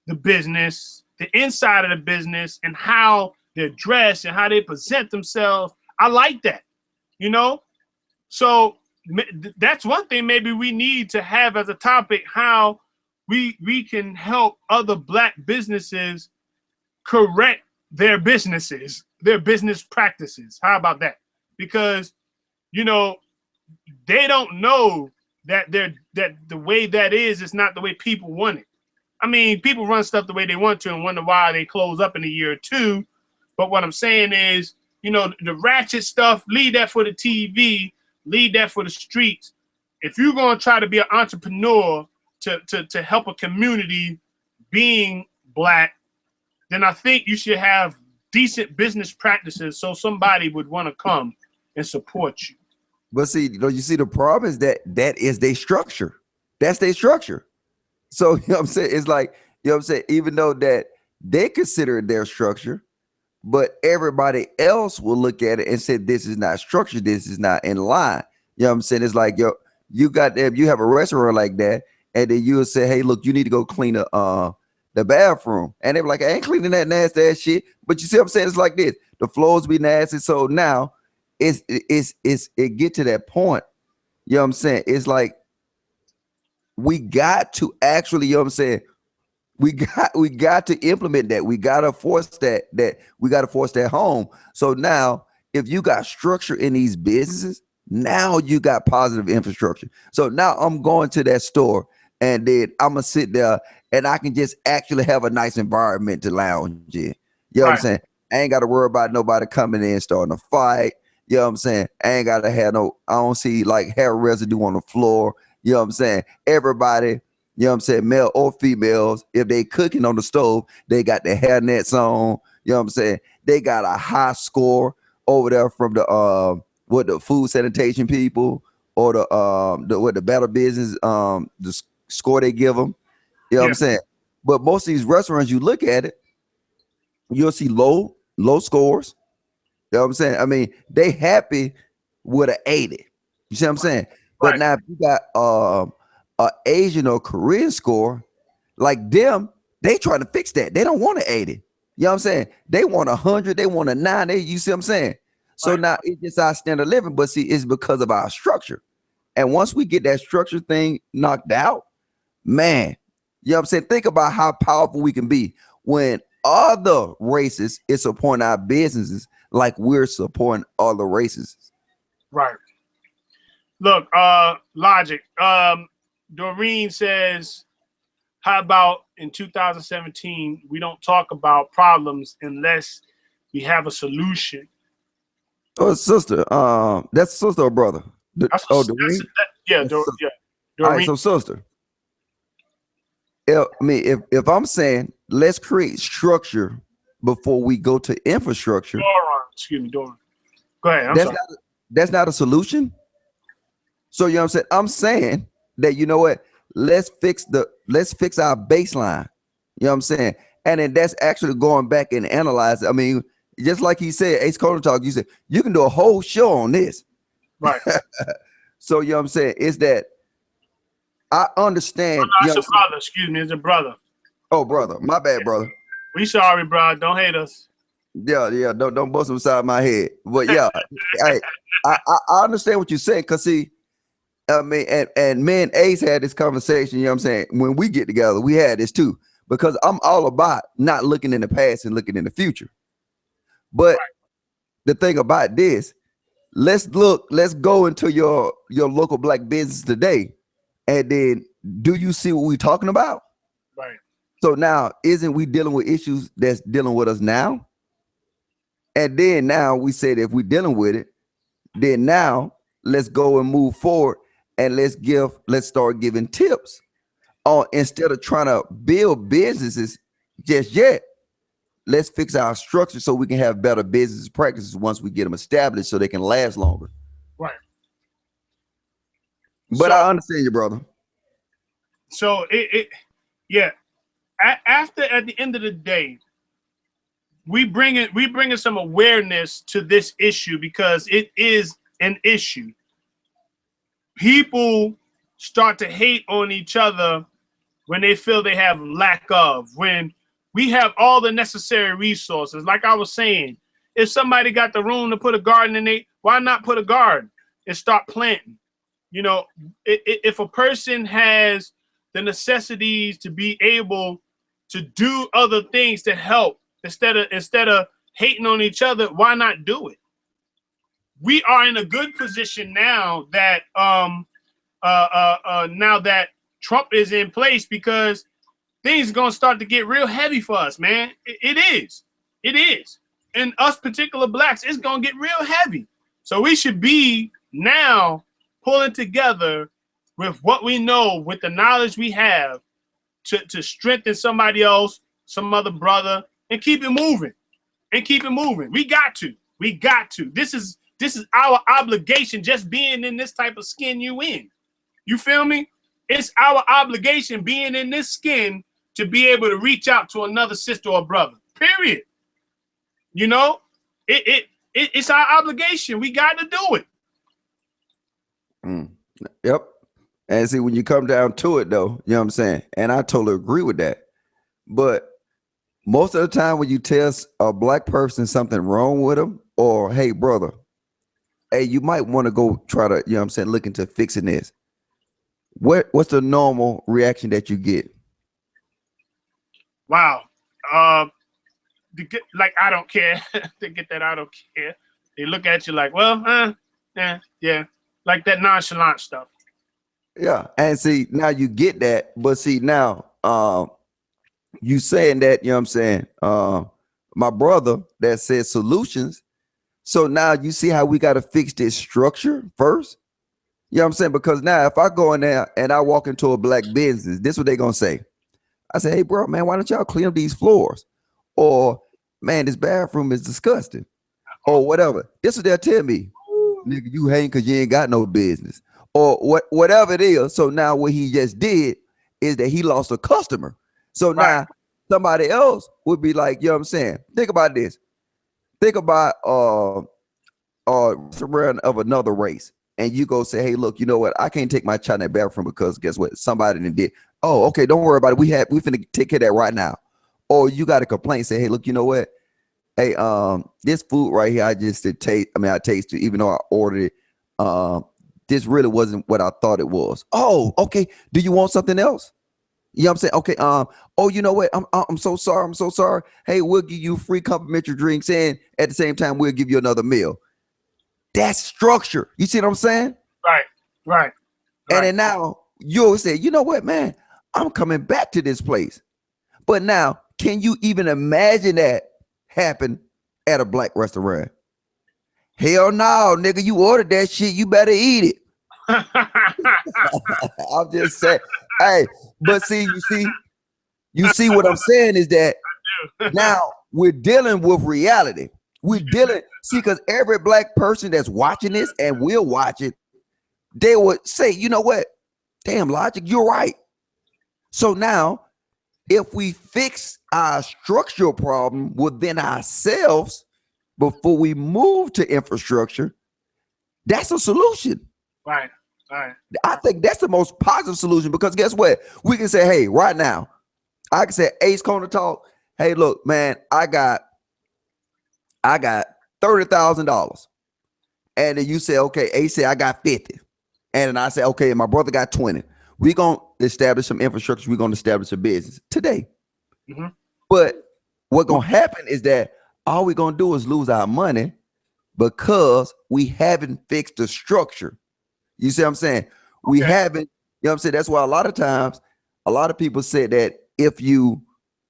the business, the inside of the business, and how they're dressed and how they present themselves, I like that. So that's one thing maybe we need to have as a topic, how we can help other black businesses correct their business practices. How about that? Because, they don't know that the way that is not the way people want it. I mean, people run stuff the way they want to and wonder why they close up in a year or two. But what I'm saying is, the ratchet stuff, leave that for the TV, leave that for the streets. If you're going to try to be an entrepreneur to help a community being black, then I think you should have decent business practices so somebody would want to come and support you. But see, you see the problem is that is their structure. That's their structure. So, what I'm saying? It's like, what I'm saying? Even though that they consider it their structure, but everybody else will look at it and say, this is not structured. This is not in line. You know what I'm saying? It's like, you got them, you have a restaurant like that, and then you'll say, hey, look, you need to go clean the bathroom. And they're like, I ain't cleaning that nasty ass shit. But you see what I'm saying? It's like this. The floors be nasty. So now it get to that point. You know what I'm saying? It's like, we got to actually, you know what I'm saying? We got to implement that. We got to force that we got to force that home. So now if you got structure in these businesses, now you got positive infrastructure. So now I'm going to that store and then I'm gonna sit there and I can just actually have a nice environment to lounge in. You know what I'm saying? I ain't got to worry about nobody coming in starting a fight. You know what I'm saying? I ain't got to have I don't see like hair residue on the floor. You know what I'm saying? Everybody, you know what I'm saying, male or females, if they cooking on the stove, they got their hair nets on. You know what I'm saying? They got a high score over there from the food sanitation people or the Better Business, the score they give them. You know what I'm saying? But most of these restaurants, you look at it, you'll see low scores. You know what I'm saying? I mean, they happy with an 80. You see what I'm saying? But now if you got a Asian or Korean score, like them, they trying to fix that. They don't want an 80. You know what I'm saying? They want 100, they want a 90. You see what I'm saying? So now it's just our standard of living, but see, it's because of our structure. And once we get that structure thing knocked out, man, you know what I'm saying? Think about how powerful we can be when other races is supporting our businesses like we're supporting other races. Right. Look, Logic. Doreen says, how about in 2017, we don't talk about problems unless we have a solution? Oh, sister. That's sister or brother? Doreen? Doreen. All right, so sister. I mean, if I'm saying let's create structure before we go to infrastructure. Doran. Go ahead. That's not a solution. So you know what I'm saying that, you know what, let's fix our baseline. You know what I'm saying? And then that's actually going back and analyze. I mean, just like he said, Ace Cola Talk, you said you can do a whole show on this. Right. So you know what I'm saying? It's that I understand. It's a brother. Excuse me, it's a brother. Oh, brother. My bad, brother. We sorry, bro. Don't hate us. Yeah. Don't bust them inside my head. But yeah, I understand what you're saying, because see, I mean, and me and Ace had this conversation, you know what I'm saying? When we get together, we had this too, because I'm all about not looking in the past and looking in the future. But the thing about this, let's go into your local black business today, and then do you see what we're talking about? Right. So now, isn't we dealing with issues that's dealing with us now? And then now we say that if we're dealing with it, then now let's go and move forward and let's start giving tips on instead of trying to build businesses just yet. Let's fix our structure so we can have better business practices once we get them established so they can last longer. Right. But I understand you, brother. So yeah. At the end of the day, we bringing some awareness to this issue because it is an issue. People start to hate on each other when they feel they have lack of, when we have all the necessary resources. Like I was saying, if somebody got the room to put a garden in it, why not put a garden and start planting? You know, if a person has the necessities to be able to do other things to help instead of hating on each other, why not do it? We are in a good position now that now that Trump is in place because things are gonna start to get real heavy for us, man. It is. And us particular blacks, it's gonna get real heavy. So we should be now pulling together with what we know, with the knowledge we have, to strengthen somebody else, some other brother, and keep it moving. We got to. This is our obligation, just being in this type of skin you in. You feel me? It's our obligation being in this skin to be able to reach out to another sister or brother. Period. You know, it's our obligation. We got to do it. Yep. And see, when you come down to it, though, you know what I'm saying? And I totally agree with that. But most of the time when you tell a black person something wrong with them, or, hey, brother, hey, you might want to go try to, you know what I'm saying, look into fixing this. What's the normal reaction that you get? Wow. Like, I don't care. They get that I don't care. They look at you like, well, yeah. Like that nonchalant stuff. Yeah. And see, now you get that. But see, now you saying that, you know what I'm saying? My brother that said solutions. So now you see how we got to fix this structure first. You know what I'm saying? Because now if I go in there and I walk into a black business, this is what they're going to say. I say, hey, bro, man, why don't y'all clean up these floors? Or, man, this bathroom is disgusting. Or whatever. This is what they'll tell me. Nigga, you hating because you ain't got no business. Or whatever it is. So now what he just did is that he lost a customer. So now somebody else would be like, you know what I'm saying? Think about this. Think about restaurant of another race. And you go say, hey, look, you know what? I can't take my child in that bathroom because guess what? Somebody did. Oh, okay, don't worry about it. We finna take care of that right now. Or you got a complaint, say, hey, look, you know what? Hey, this food right here, I just did taste. I mean, I tasted, even though I ordered it. This really wasn't what I thought it was. Oh, okay. Do you want something else? You know what I'm saying? Okay. Oh, you know what? I'm so sorry. I'm so sorry. Hey, we'll give you free complimentary drinks, and at the same time, we'll give you another meal. That's structure. You see what I'm saying? Right. And then now you'll say, you know what, man? I'm coming back to this place. But now, can you even imagine that happen at a black restaurant? Hell no, nigga. You ordered that shit. You better eat it. I'm just saying. Hey, but see, you see what I'm saying is that now we're dealing with reality. See, because every black person that's watching this and will watch it, they would say, you know what? Damn, Logic, you're right. So now, if we fix our structural problem within ourselves before we move to infrastructure, that's a solution. Right. I think that's the most positive solution because guess what? We can say, hey, right now, I can say, Ace Corner Talk, hey, look, man, I got $30,000. And then you say, okay, Ace said I got 50. And then I say, okay, my brother got 20. We're going to establish some infrastructure. We're going to establish a business today. Mm-hmm. But what's going to happen is that all we're going to do is lose our money because we haven't fixed the structure. You see what I'm saying? We haven't, you know what I'm saying? That's why a lot of times, a lot of people say that if you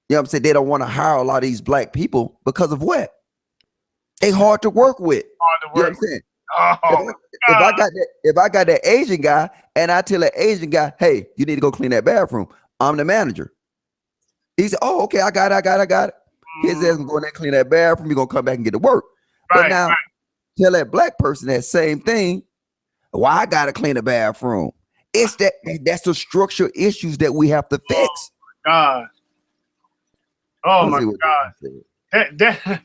You know what I'm saying? They don't want to hire a lot of these black people because of what? They hard to work with. Hard to You know work. what I'm saying? Oh, If I got that Asian guy and I tell that Asian guy, hey, you need to go clean that bathroom, I'm the manager. He said, oh, okay, I got it. His ass gonna go in there, clean that bathroom, you're gonna come back and get to work. But right, now tell that black person that same thing, why I gotta clean the bathroom. It's that's the structural issues that we have to fix. God. Oh Let's my see what God. they That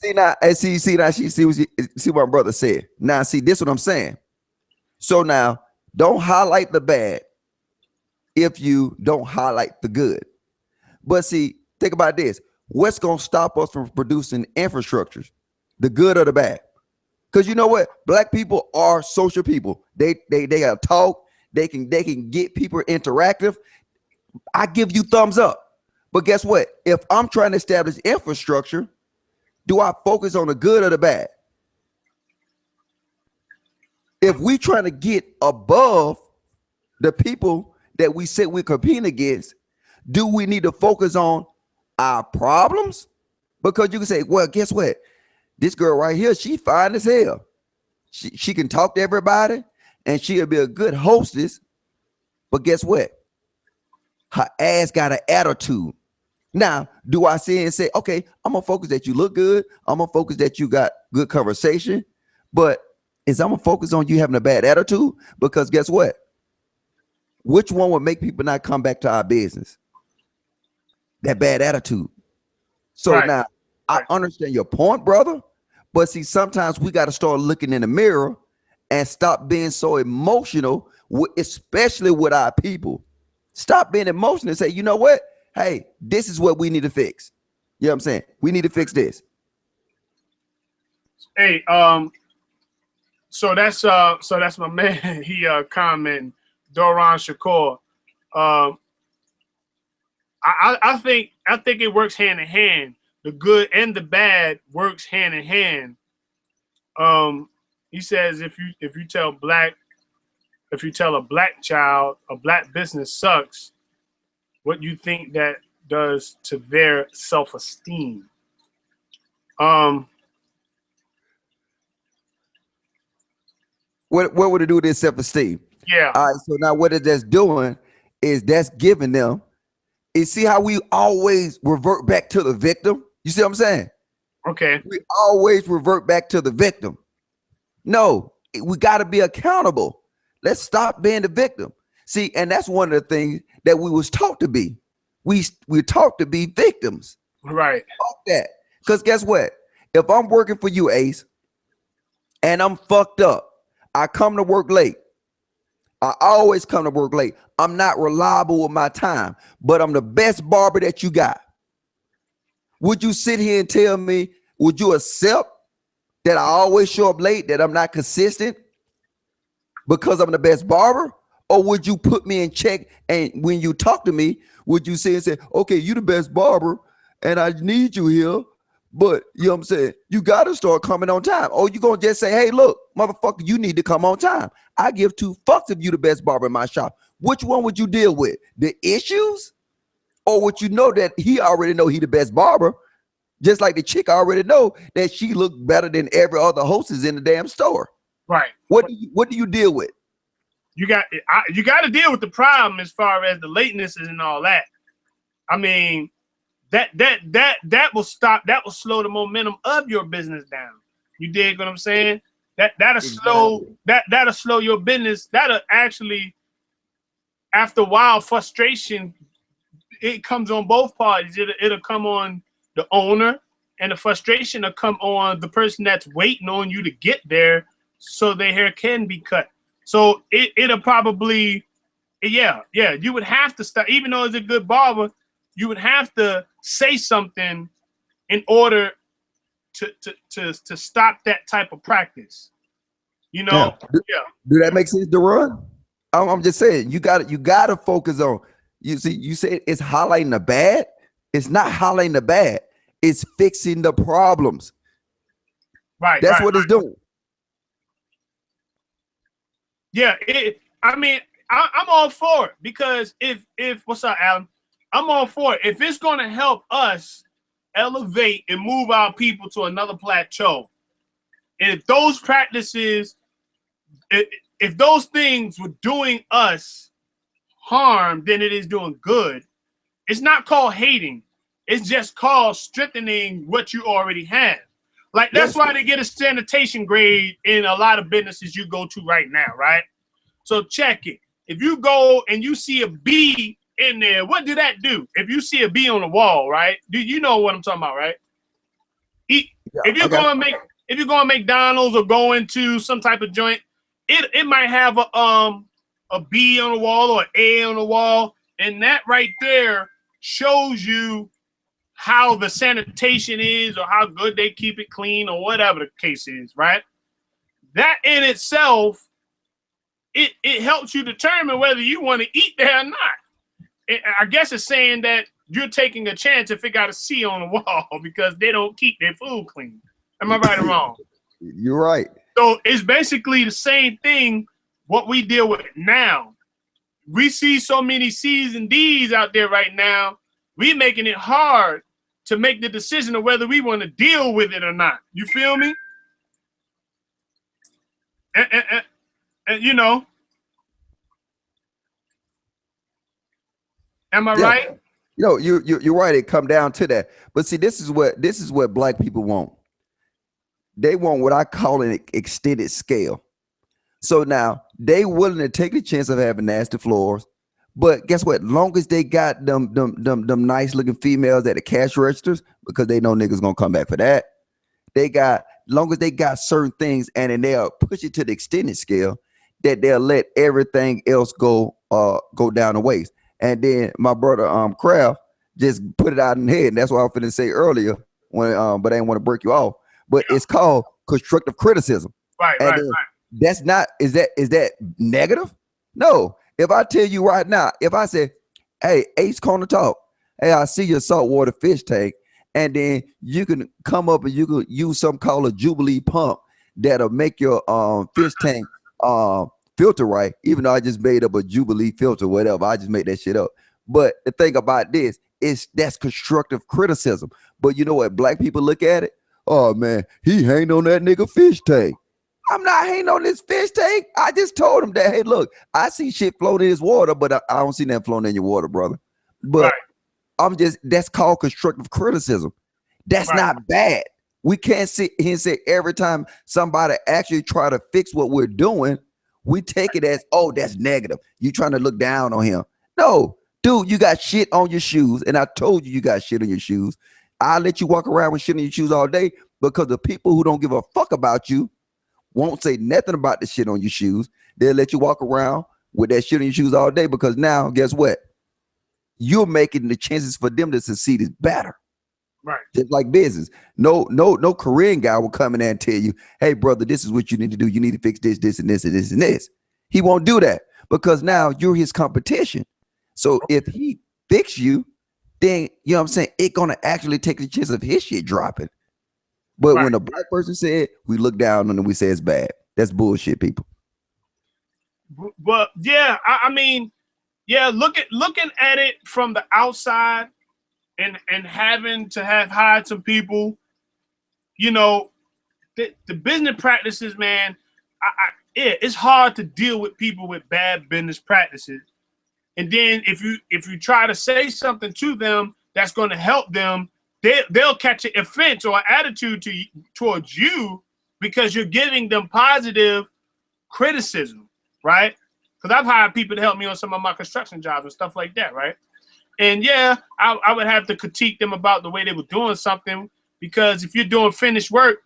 See now, and see now, see what my brother said. Now, see, this what I'm saying. So now, don't highlight the bad if you don't highlight the good. But see, think about this. What's gonna stop us from producing infrastructures? The good or the bad? Because you know what? Black people are social people. They gotta talk, they can get people interactive. I give you thumbs up. But guess what? If I'm trying to establish infrastructure, do I focus on the good or the bad? If we trying to get above the people that we said we're competing against, do we need to focus on our problems? Because you can say, well, guess what? This girl right here, she fine as hell. She can talk to everybody and she'll be a good hostess. But guess what? Her ass got an attitude. Now, do I sit and say, okay, I'm gonna focus that you look good. I'm gonna focus that you got good conversation. But I'm gonna focus on you having a bad attitude? Because guess what? Which one would make people not come back to our business? That bad attitude. So Right. now I understand your point, brother. But see, sometimes we got to start looking in the mirror and stop being so emotional, especially with our people. Stop being emotional and say, you know what? Hey, this is what we need to fix. You know what I'm saying? We need to fix this. Hey, so that's my man. He commenting, Doron Shakur. I think it works hand in hand. The good and the bad works hand in hand. He says if you tell a black child a black business sucks, what you think that does to their self-esteem? What would it do to their self-esteem? Yeah. All right. So now what that's doing is that's giving them. And see how we always revert back to the victim? You see what I'm saying? Okay. We always revert back to the victim. No, we got to be accountable. Let's stop being the victim. See, and that's one of the things that we was taught to be. We taught to be victims. Right. Fuck that. Because guess what? If I'm working for you, Ace, and I'm fucked up, I come to work late. I always come to work late. I'm not reliable with my time, but I'm the best barber that you got. Would you sit here and tell me, would you accept that I always show up late, that I'm not consistent because I'm the best barber? Or would you put me in check, and when you talk to me, would you say and say, okay, you the best barber and I need you here, but you know what I'm saying, you got to start coming on time? Or you going to just say, hey, look, motherfucker, you need to come on time. I give two fucks if you the best barber in my shop. Which one would you deal with? The issues? Or would you know that he already know he the best barber? Just like the chick already know that she look better than every other hostess in the damn store. Right. What do you deal with? You got to deal with the problem as far as the latenesses and all that. I mean, that will stop. That will slow the momentum of your business down. You dig what I'm saying? That'll slow your business. That'll actually, after a while, frustration, it comes on both parties. It'll come on the owner, and the frustration will come on the person that's waiting on you to get there so their hair can be cut. So it'll probably, yeah, you would have to start, even though it's a good barber, you would have to say something in order to stop that type of practice. You know? Yeah. Do that make sense, Deron? I'm just saying, you gotta focus on, you see, you say it's highlighting the bad. It's not highlighting the bad. It's fixing the problems. Right. That's what it's doing. Yeah. I mean, I'm all for it because if what's up, Alan? I'm all for it. If it's going to help us elevate and move our people to another plateau, and if those practices, if those things were doing us harm than it is doing good, it's not called hating. It's just called strengthening what you already have. Like that's why they get a sanitation grade in a lot of businesses you go to right now, right? So check it. If you go and you see a bee in there, what do that do? If you see a bee on the wall, right? Do you know what I'm talking about, right? If you're going to McDonald's or go into some type of joint, it might have a B on the wall or an A on the wall, and that right there shows you how the sanitation is or how good they keep it clean or whatever the case is, right? That in itself, it helps you determine whether you want to eat there or not. I guess it's saying that you're taking a chance if it got a C on the wall because they don't keep their food clean. Am I right or wrong? You're right. So it's basically the same thing what we deal with now. We see so many C's and D's out there right now. We're making it hard to make the decision of whether we want to deal with it or not. You feel me? And you know, am I right? You know, you're right. It come down to that. But see, this is what black people want. They want what I call an extended scale. So now they willing to take the chance of having nasty floors. But guess what? Long as they got them nice looking females at the cash registers, because they know niggas gonna come back for that. Long as they got certain things, and then they'll push it to the extended scale, that they'll let everything else go down the waist. And then my brother Kraft just put it out in the head, and that's what I was finna say earlier when but I didn't want to break you off. But it's called constructive criticism. Right. That's not is that negative? No. If I tell you right now, if I say, hey, Ace Corner Talk, hey, I see your saltwater fish tank, and then you can come up and you can use something called a Jubilee pump that'll make your fish tank filter right, even though I just made up a Jubilee filter, whatever. I just made that shit up. But the thing about this is that's constructive criticism. But you know what? Black people look at it. Oh man, he hanged on that nigga fish tank. I'm not hating on this fish tank. I just told him that, hey, look, I see shit floating in his water, but I don't see that floating in your water, brother. But that's called constructive criticism. That's not bad. We can't sit here and say every time somebody actually try to fix what we're doing, we take it as, oh, that's negative. You trying to look down on him. No, dude, you got shit on your shoes. And I told you got shit on your shoes. I'll let you walk around with shit on your shoes all day because the people who don't give a fuck about you won't say nothing about the shit on your shoes. They'll let you walk around with that shit on your shoes all day because now, guess what? You're making the chances for them to succeed is better. Right. Just like business. No Korean guy will come in there and tell you, hey, brother, this is what you need to do. You need to fix this, this, and this, and this, and this. He won't do that because now you're his competition. So if he fix you, then, you know what I'm saying, it's going to actually take the chance of his shit dropping. But when a black person said, we look down on it, we say it's bad. That's bullshit, people. But yeah, I mean, yeah, looking at it from the outside and having to have hired some people, you know, the business practices, man, it's hard to deal with people with bad business practices. And then if you try to say something to them that's going to help them, they'll catch an offense or attitude towards you because you're giving them positive criticism, right? Because I've hired people to help me on some of my construction jobs and stuff like that, right? And yeah, I would have to critique them about the way they were doing something because if you're doing finished work,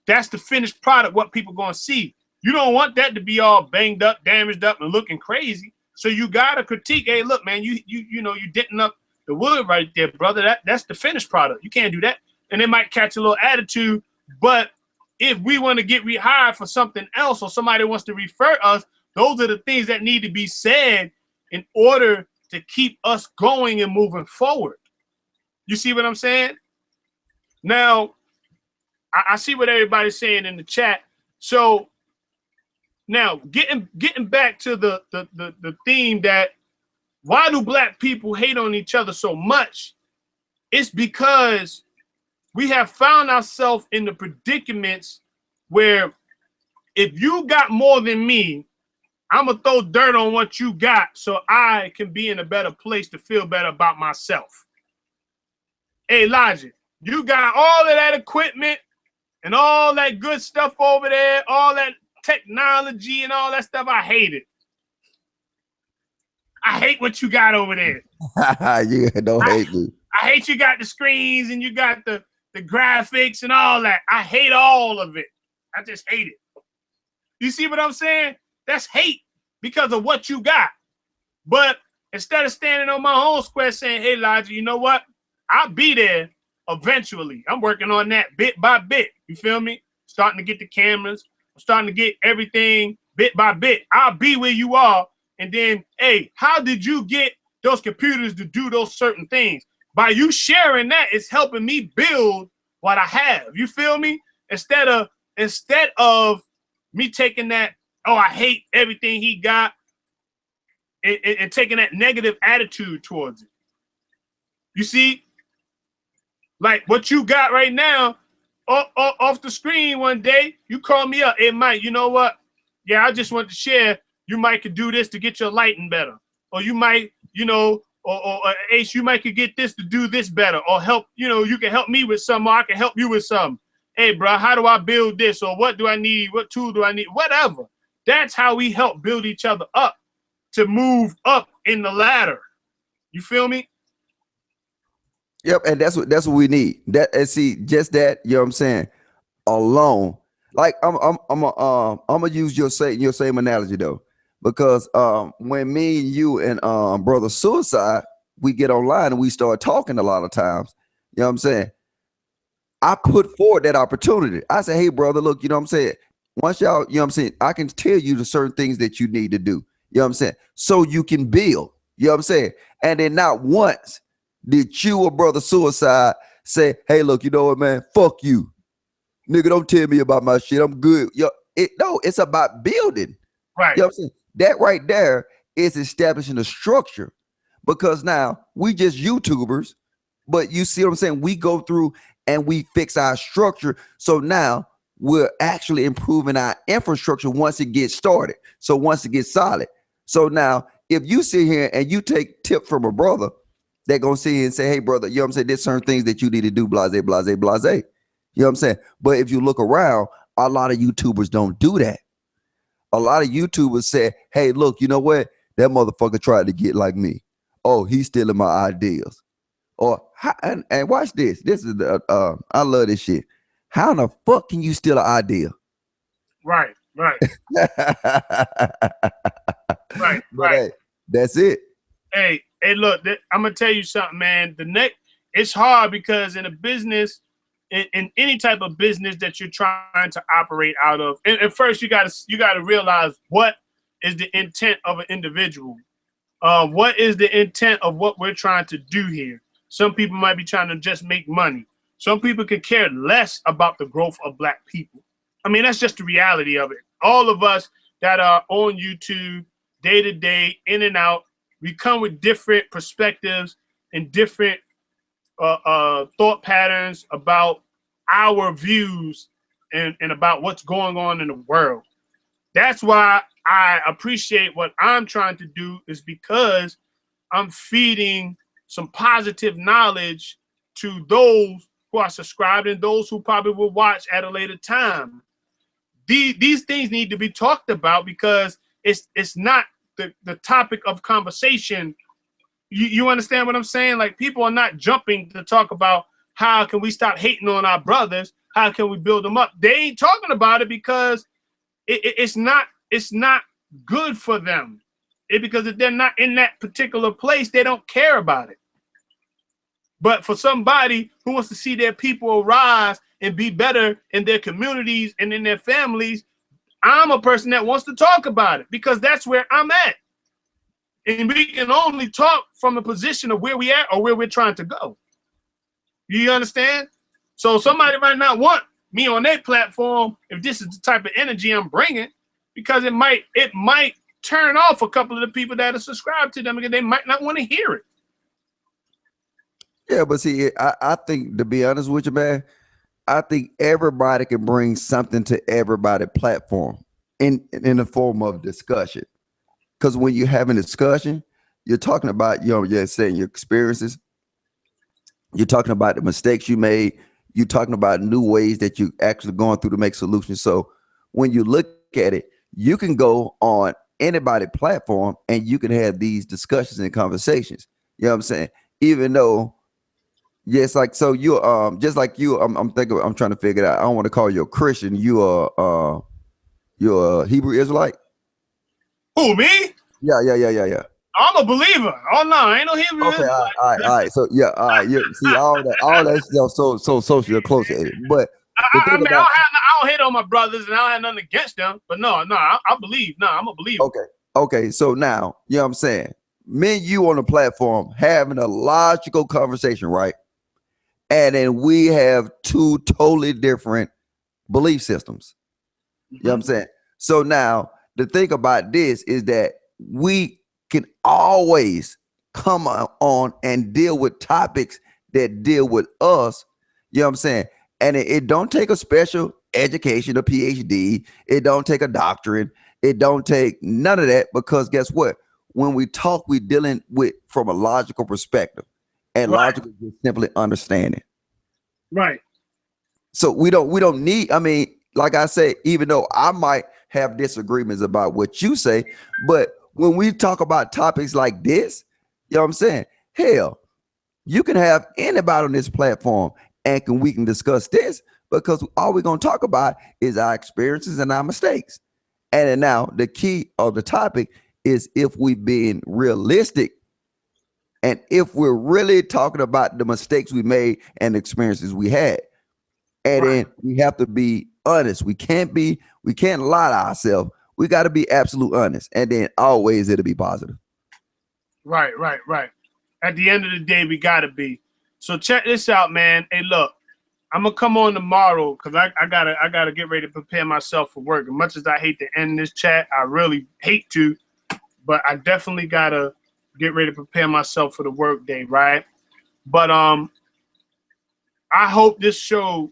that's the finished product, what people going to see. You don't want that to be all banged up, damaged up, and looking crazy. So you got to critique, hey, look, man, you denting up the wood right there, brother. That's the finished product. You can't do that. And it might catch a little attitude. But if we want to get rehired for something else or somebody wants to refer us, those are the things that need to be said in order to keep us going and moving forward. You see what I'm saying? Now, I see what everybody's saying in the chat. So Now, getting back to the theme that why do black people hate on each other so much? It's because we have found ourselves in the predicaments where if you got more than me, I'm going to throw dirt on what you got so I can be in a better place to feel better about myself. Hey, Logic, you got all of that equipment and all that good stuff over there, all that technology and all that stuff. I hate it. I hate what you got over there. You don't hate me. I hate you got the screens and you got the graphics and all that. I hate all of it. I just hate it. You see what I'm saying? That's hate because of what you got. But instead of standing on my own square saying, hey, Logic, you know what? I'll be there eventually. I'm working on that bit by bit. You feel me? Starting to get the cameras. I'm starting to get everything bit by bit. I'll be where you are. And then, hey, how did you get those computers to do those certain things? By you sharing that, it's helping me build what I have. You feel me? Instead of me taking that, oh, I hate everything he got, and taking that negative attitude towards it. You see? Like what you got right now, off the screen one day, you call me up, hey, Mike, you know what? Yeah, I just want to share. You might could do this to get your lighting better. Or you might, you know, or Ace, you might could get this to do this better. Or help, you know, you can help me with something, or I can help you with something. Hey, bro, how do I build this? Or what do I need? What tool do I need? Whatever. That's how we help build each other up to move up in the ladder. You feel me? Yep, and that's what we need. That and see, just that, you know what I'm saying, alone. Like I'm gonna use your same analogy though, because when me and you and brother Suicide, we get online and we start talking a lot of times, you know what I'm saying? I put forward that opportunity. I say, hey brother, look, you know what I'm saying? Once y'all, you know what I'm saying, I can tell you the certain things that you need to do, you know what I'm saying? So you can build, you know what I'm saying? And then not once did you or brother Suicide say, hey, look, you know what, man? Fuck you. Nigga, don't tell me about my shit. I'm good. Yo, it's about building. Right. You know what I'm saying? That right there is establishing a structure, because now we just YouTubers, but you see what I'm saying? We go through and we fix our structure. So now we're actually improving our infrastructure once it gets started. So once it gets solid. So now if you sit here and you take tip from a brother, they're going to sit here and say, hey, brother, you know what I'm saying? There's certain things that you need to do, blase, blase, blase. You know what I'm saying? But if you look around, a lot of YouTubers don't do that. A lot of YouTubers say, hey, look, you know what? That motherfucker tried to get like me. Oh, he's stealing my ideas. Or and watch this. This is I love this shit. How in the fuck can you steal an idea? Right. Right. But hey, that's it. Hey, look, I'm gonna tell you something, man. It's hard because in a business, in any type of business that you're trying to operate out of, and first you gotta realize what is the intent of an individual. What is the intent of what we're trying to do here? Some people might be trying to just make money. Some people could care less about the growth of black people. I mean, that's just the reality of it. All of us that are on YouTube day to day, in and out, we come with different perspectives and different thought patterns about our views and about what's going on in the world. That's why I appreciate what I'm trying to do, is because I'm feeding some positive knowledge to those who are subscribed and those who probably will watch at a later time. These things need to be talked about because it's not the topic of conversation. You understand what I'm saying? Like, people are not jumping to talk about how can we stop hating on our brothers? How can we build them up? They ain't talking about it because it's not good for them. Because if they're not in that particular place, they don't care about it. But for somebody who wants to see their people rise and be better in their communities and in their families, I'm a person that wants to talk about it because that's where I'm at. And we can only talk from the position of where we at or where we're trying to go. You understand? So somebody might not want me on their platform if this is the type of energy I'm bringing. because it might turn off a couple of the people that are subscribed to them because they might not want to hear it. Yeah, but see, I think, to be honest with you, man, I think everybody can bring something to everybody's platform in the form of discussion. Because when you're having a discussion, you're talking about, you're saying your experiences. You're talking about the mistakes you made. You're talking about new ways that you actually going through to make solutions. So when you look at it, you can go on anybody's platform and you can have these discussions and conversations. You know what I'm saying? Even though, yes, like, so you just like you, I'm trying to figure it out. I don't want to call you a Christian. You're a Hebrew Israelite. Who, me? Yeah. I'm a believer. Oh no, I ain't no Hebrew. Okay, all right. So yeah, all right. You see all that stuff so socially close to it. But I mean, I don't hate on my brothers, and I don't have nothing against them. But no, I believe. No, I'm a believer. Okay. So now, you know what I'm saying? Me and you on the platform having a logical conversation, right? And then we have two totally different belief systems. You know what I'm saying? So now the thing about this is that we can always come on and deal with topics that deal with us. You know what I'm saying? And it don't take a special education, a PhD. It don't take a doctorate. It don't take none of that, because guess what? When we talk, we're dealing with from a logical perspective, and logical is simply understanding. Right. So we don't need, I mean, like I say, even though I might have disagreements about what you say, but when we talk about topics like this, you know what I'm saying? Hell, you can have anybody on this platform and we can discuss this, because all we're going to talk about is our experiences and our mistakes. And then now the key of the topic is if we're being realistic and if we're really talking about the mistakes we made and the experiences we had. And then we have to be honest. We can't lie to ourselves. We got to be absolute honest. And then always it'll be positive. Right. At the end of the day, we got to be. So check this out, man. Hey, look, I'm going to come on tomorrow because I gotta get ready to prepare myself for work. As much as I hate to end this chat, I really hate to, but I definitely got to get ready to prepare myself for the work day, right? But I hope this show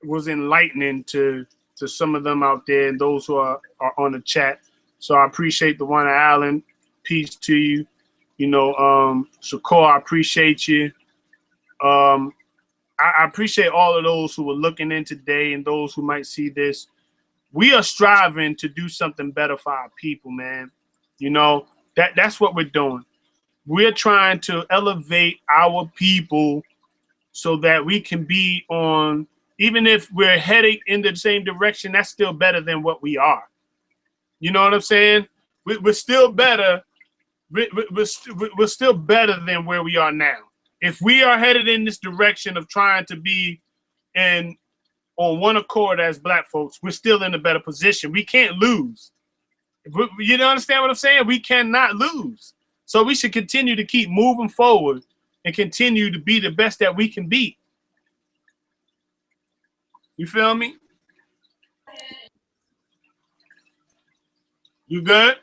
was enlightening to some of them out there and those who are on the chat. So I appreciate the one, Alan. Peace to you. You know, Shakur, I appreciate you. I appreciate all of those who were looking in today and those who might see this. We are striving to do something better for our people, man. You know, that's what we're doing. We're trying to elevate our people so that we can be on, even if we're heading in the same direction, that's still better than what we are. You know what I'm saying? We're still better. We're still better than where we are now. If we are headed in this direction of trying to be on one accord as Black folks, we're still in a better position. We can't lose. You understand what I'm saying? We cannot lose. So we should continue to keep moving forward and continue to be the best that we can be. You feel me? You good?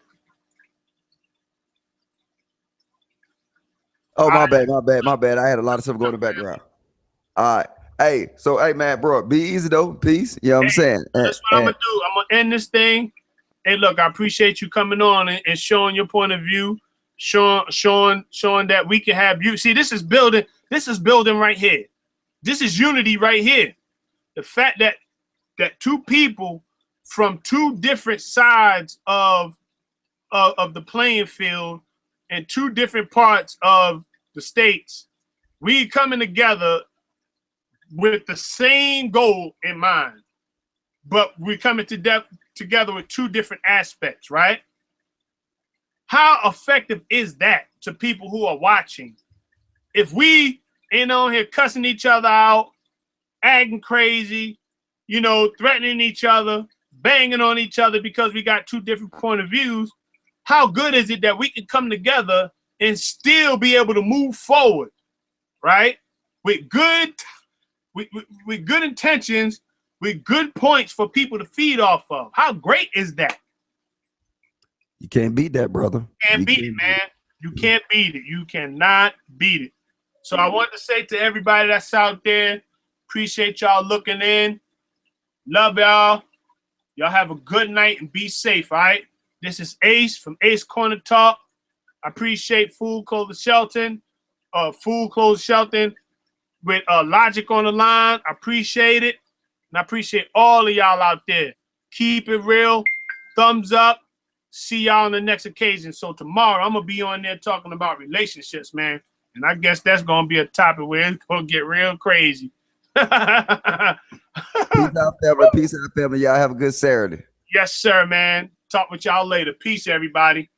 Oh, my bad. I had a lot of stuff going in the background. All right. Hey, so, hey, man, bro, be easy, though. Peace. You know what I'm saying? That's what I'm going to do. I'm going to end this thing. Hey, look, I appreciate you coming on and showing your point of view, showing that we can have you. See, this is building right here. This is unity right here. The fact that two people from two different sides of the playing field and two different parts of the states, we coming together with the same goal in mind, but we're coming together with two different aspects, right? How effective is that to people who are watching? If we ain't on here cussing each other out, acting crazy, you know, threatening each other, banging on each other because we got two different point of views, how good is it that we can come together and still be able to move forward, right? With good intentions, with good points for people to feed off of. How great is that? You can't beat that, brother. Can't beat it, man. You can't beat it. You cannot beat it. So I want to say to everybody that's out there, appreciate y'all looking in. Love y'all. Y'all have a good night and be safe, all right? This is Ace from Ace Corner Talk. I appreciate Food Clothing Shelton with Logic on the line. I appreciate it. And I appreciate all of y'all out there. Keep it real. Thumbs up. See y'all on the next occasion. So tomorrow I'm going to be on there talking about relationships, man. And I guess that's going to be a topic where it's going to get real crazy. Peace out, family. Peace out, family. Y'all have a good Saturday. Yes, sir, man. Talk with y'all later. Peace, everybody.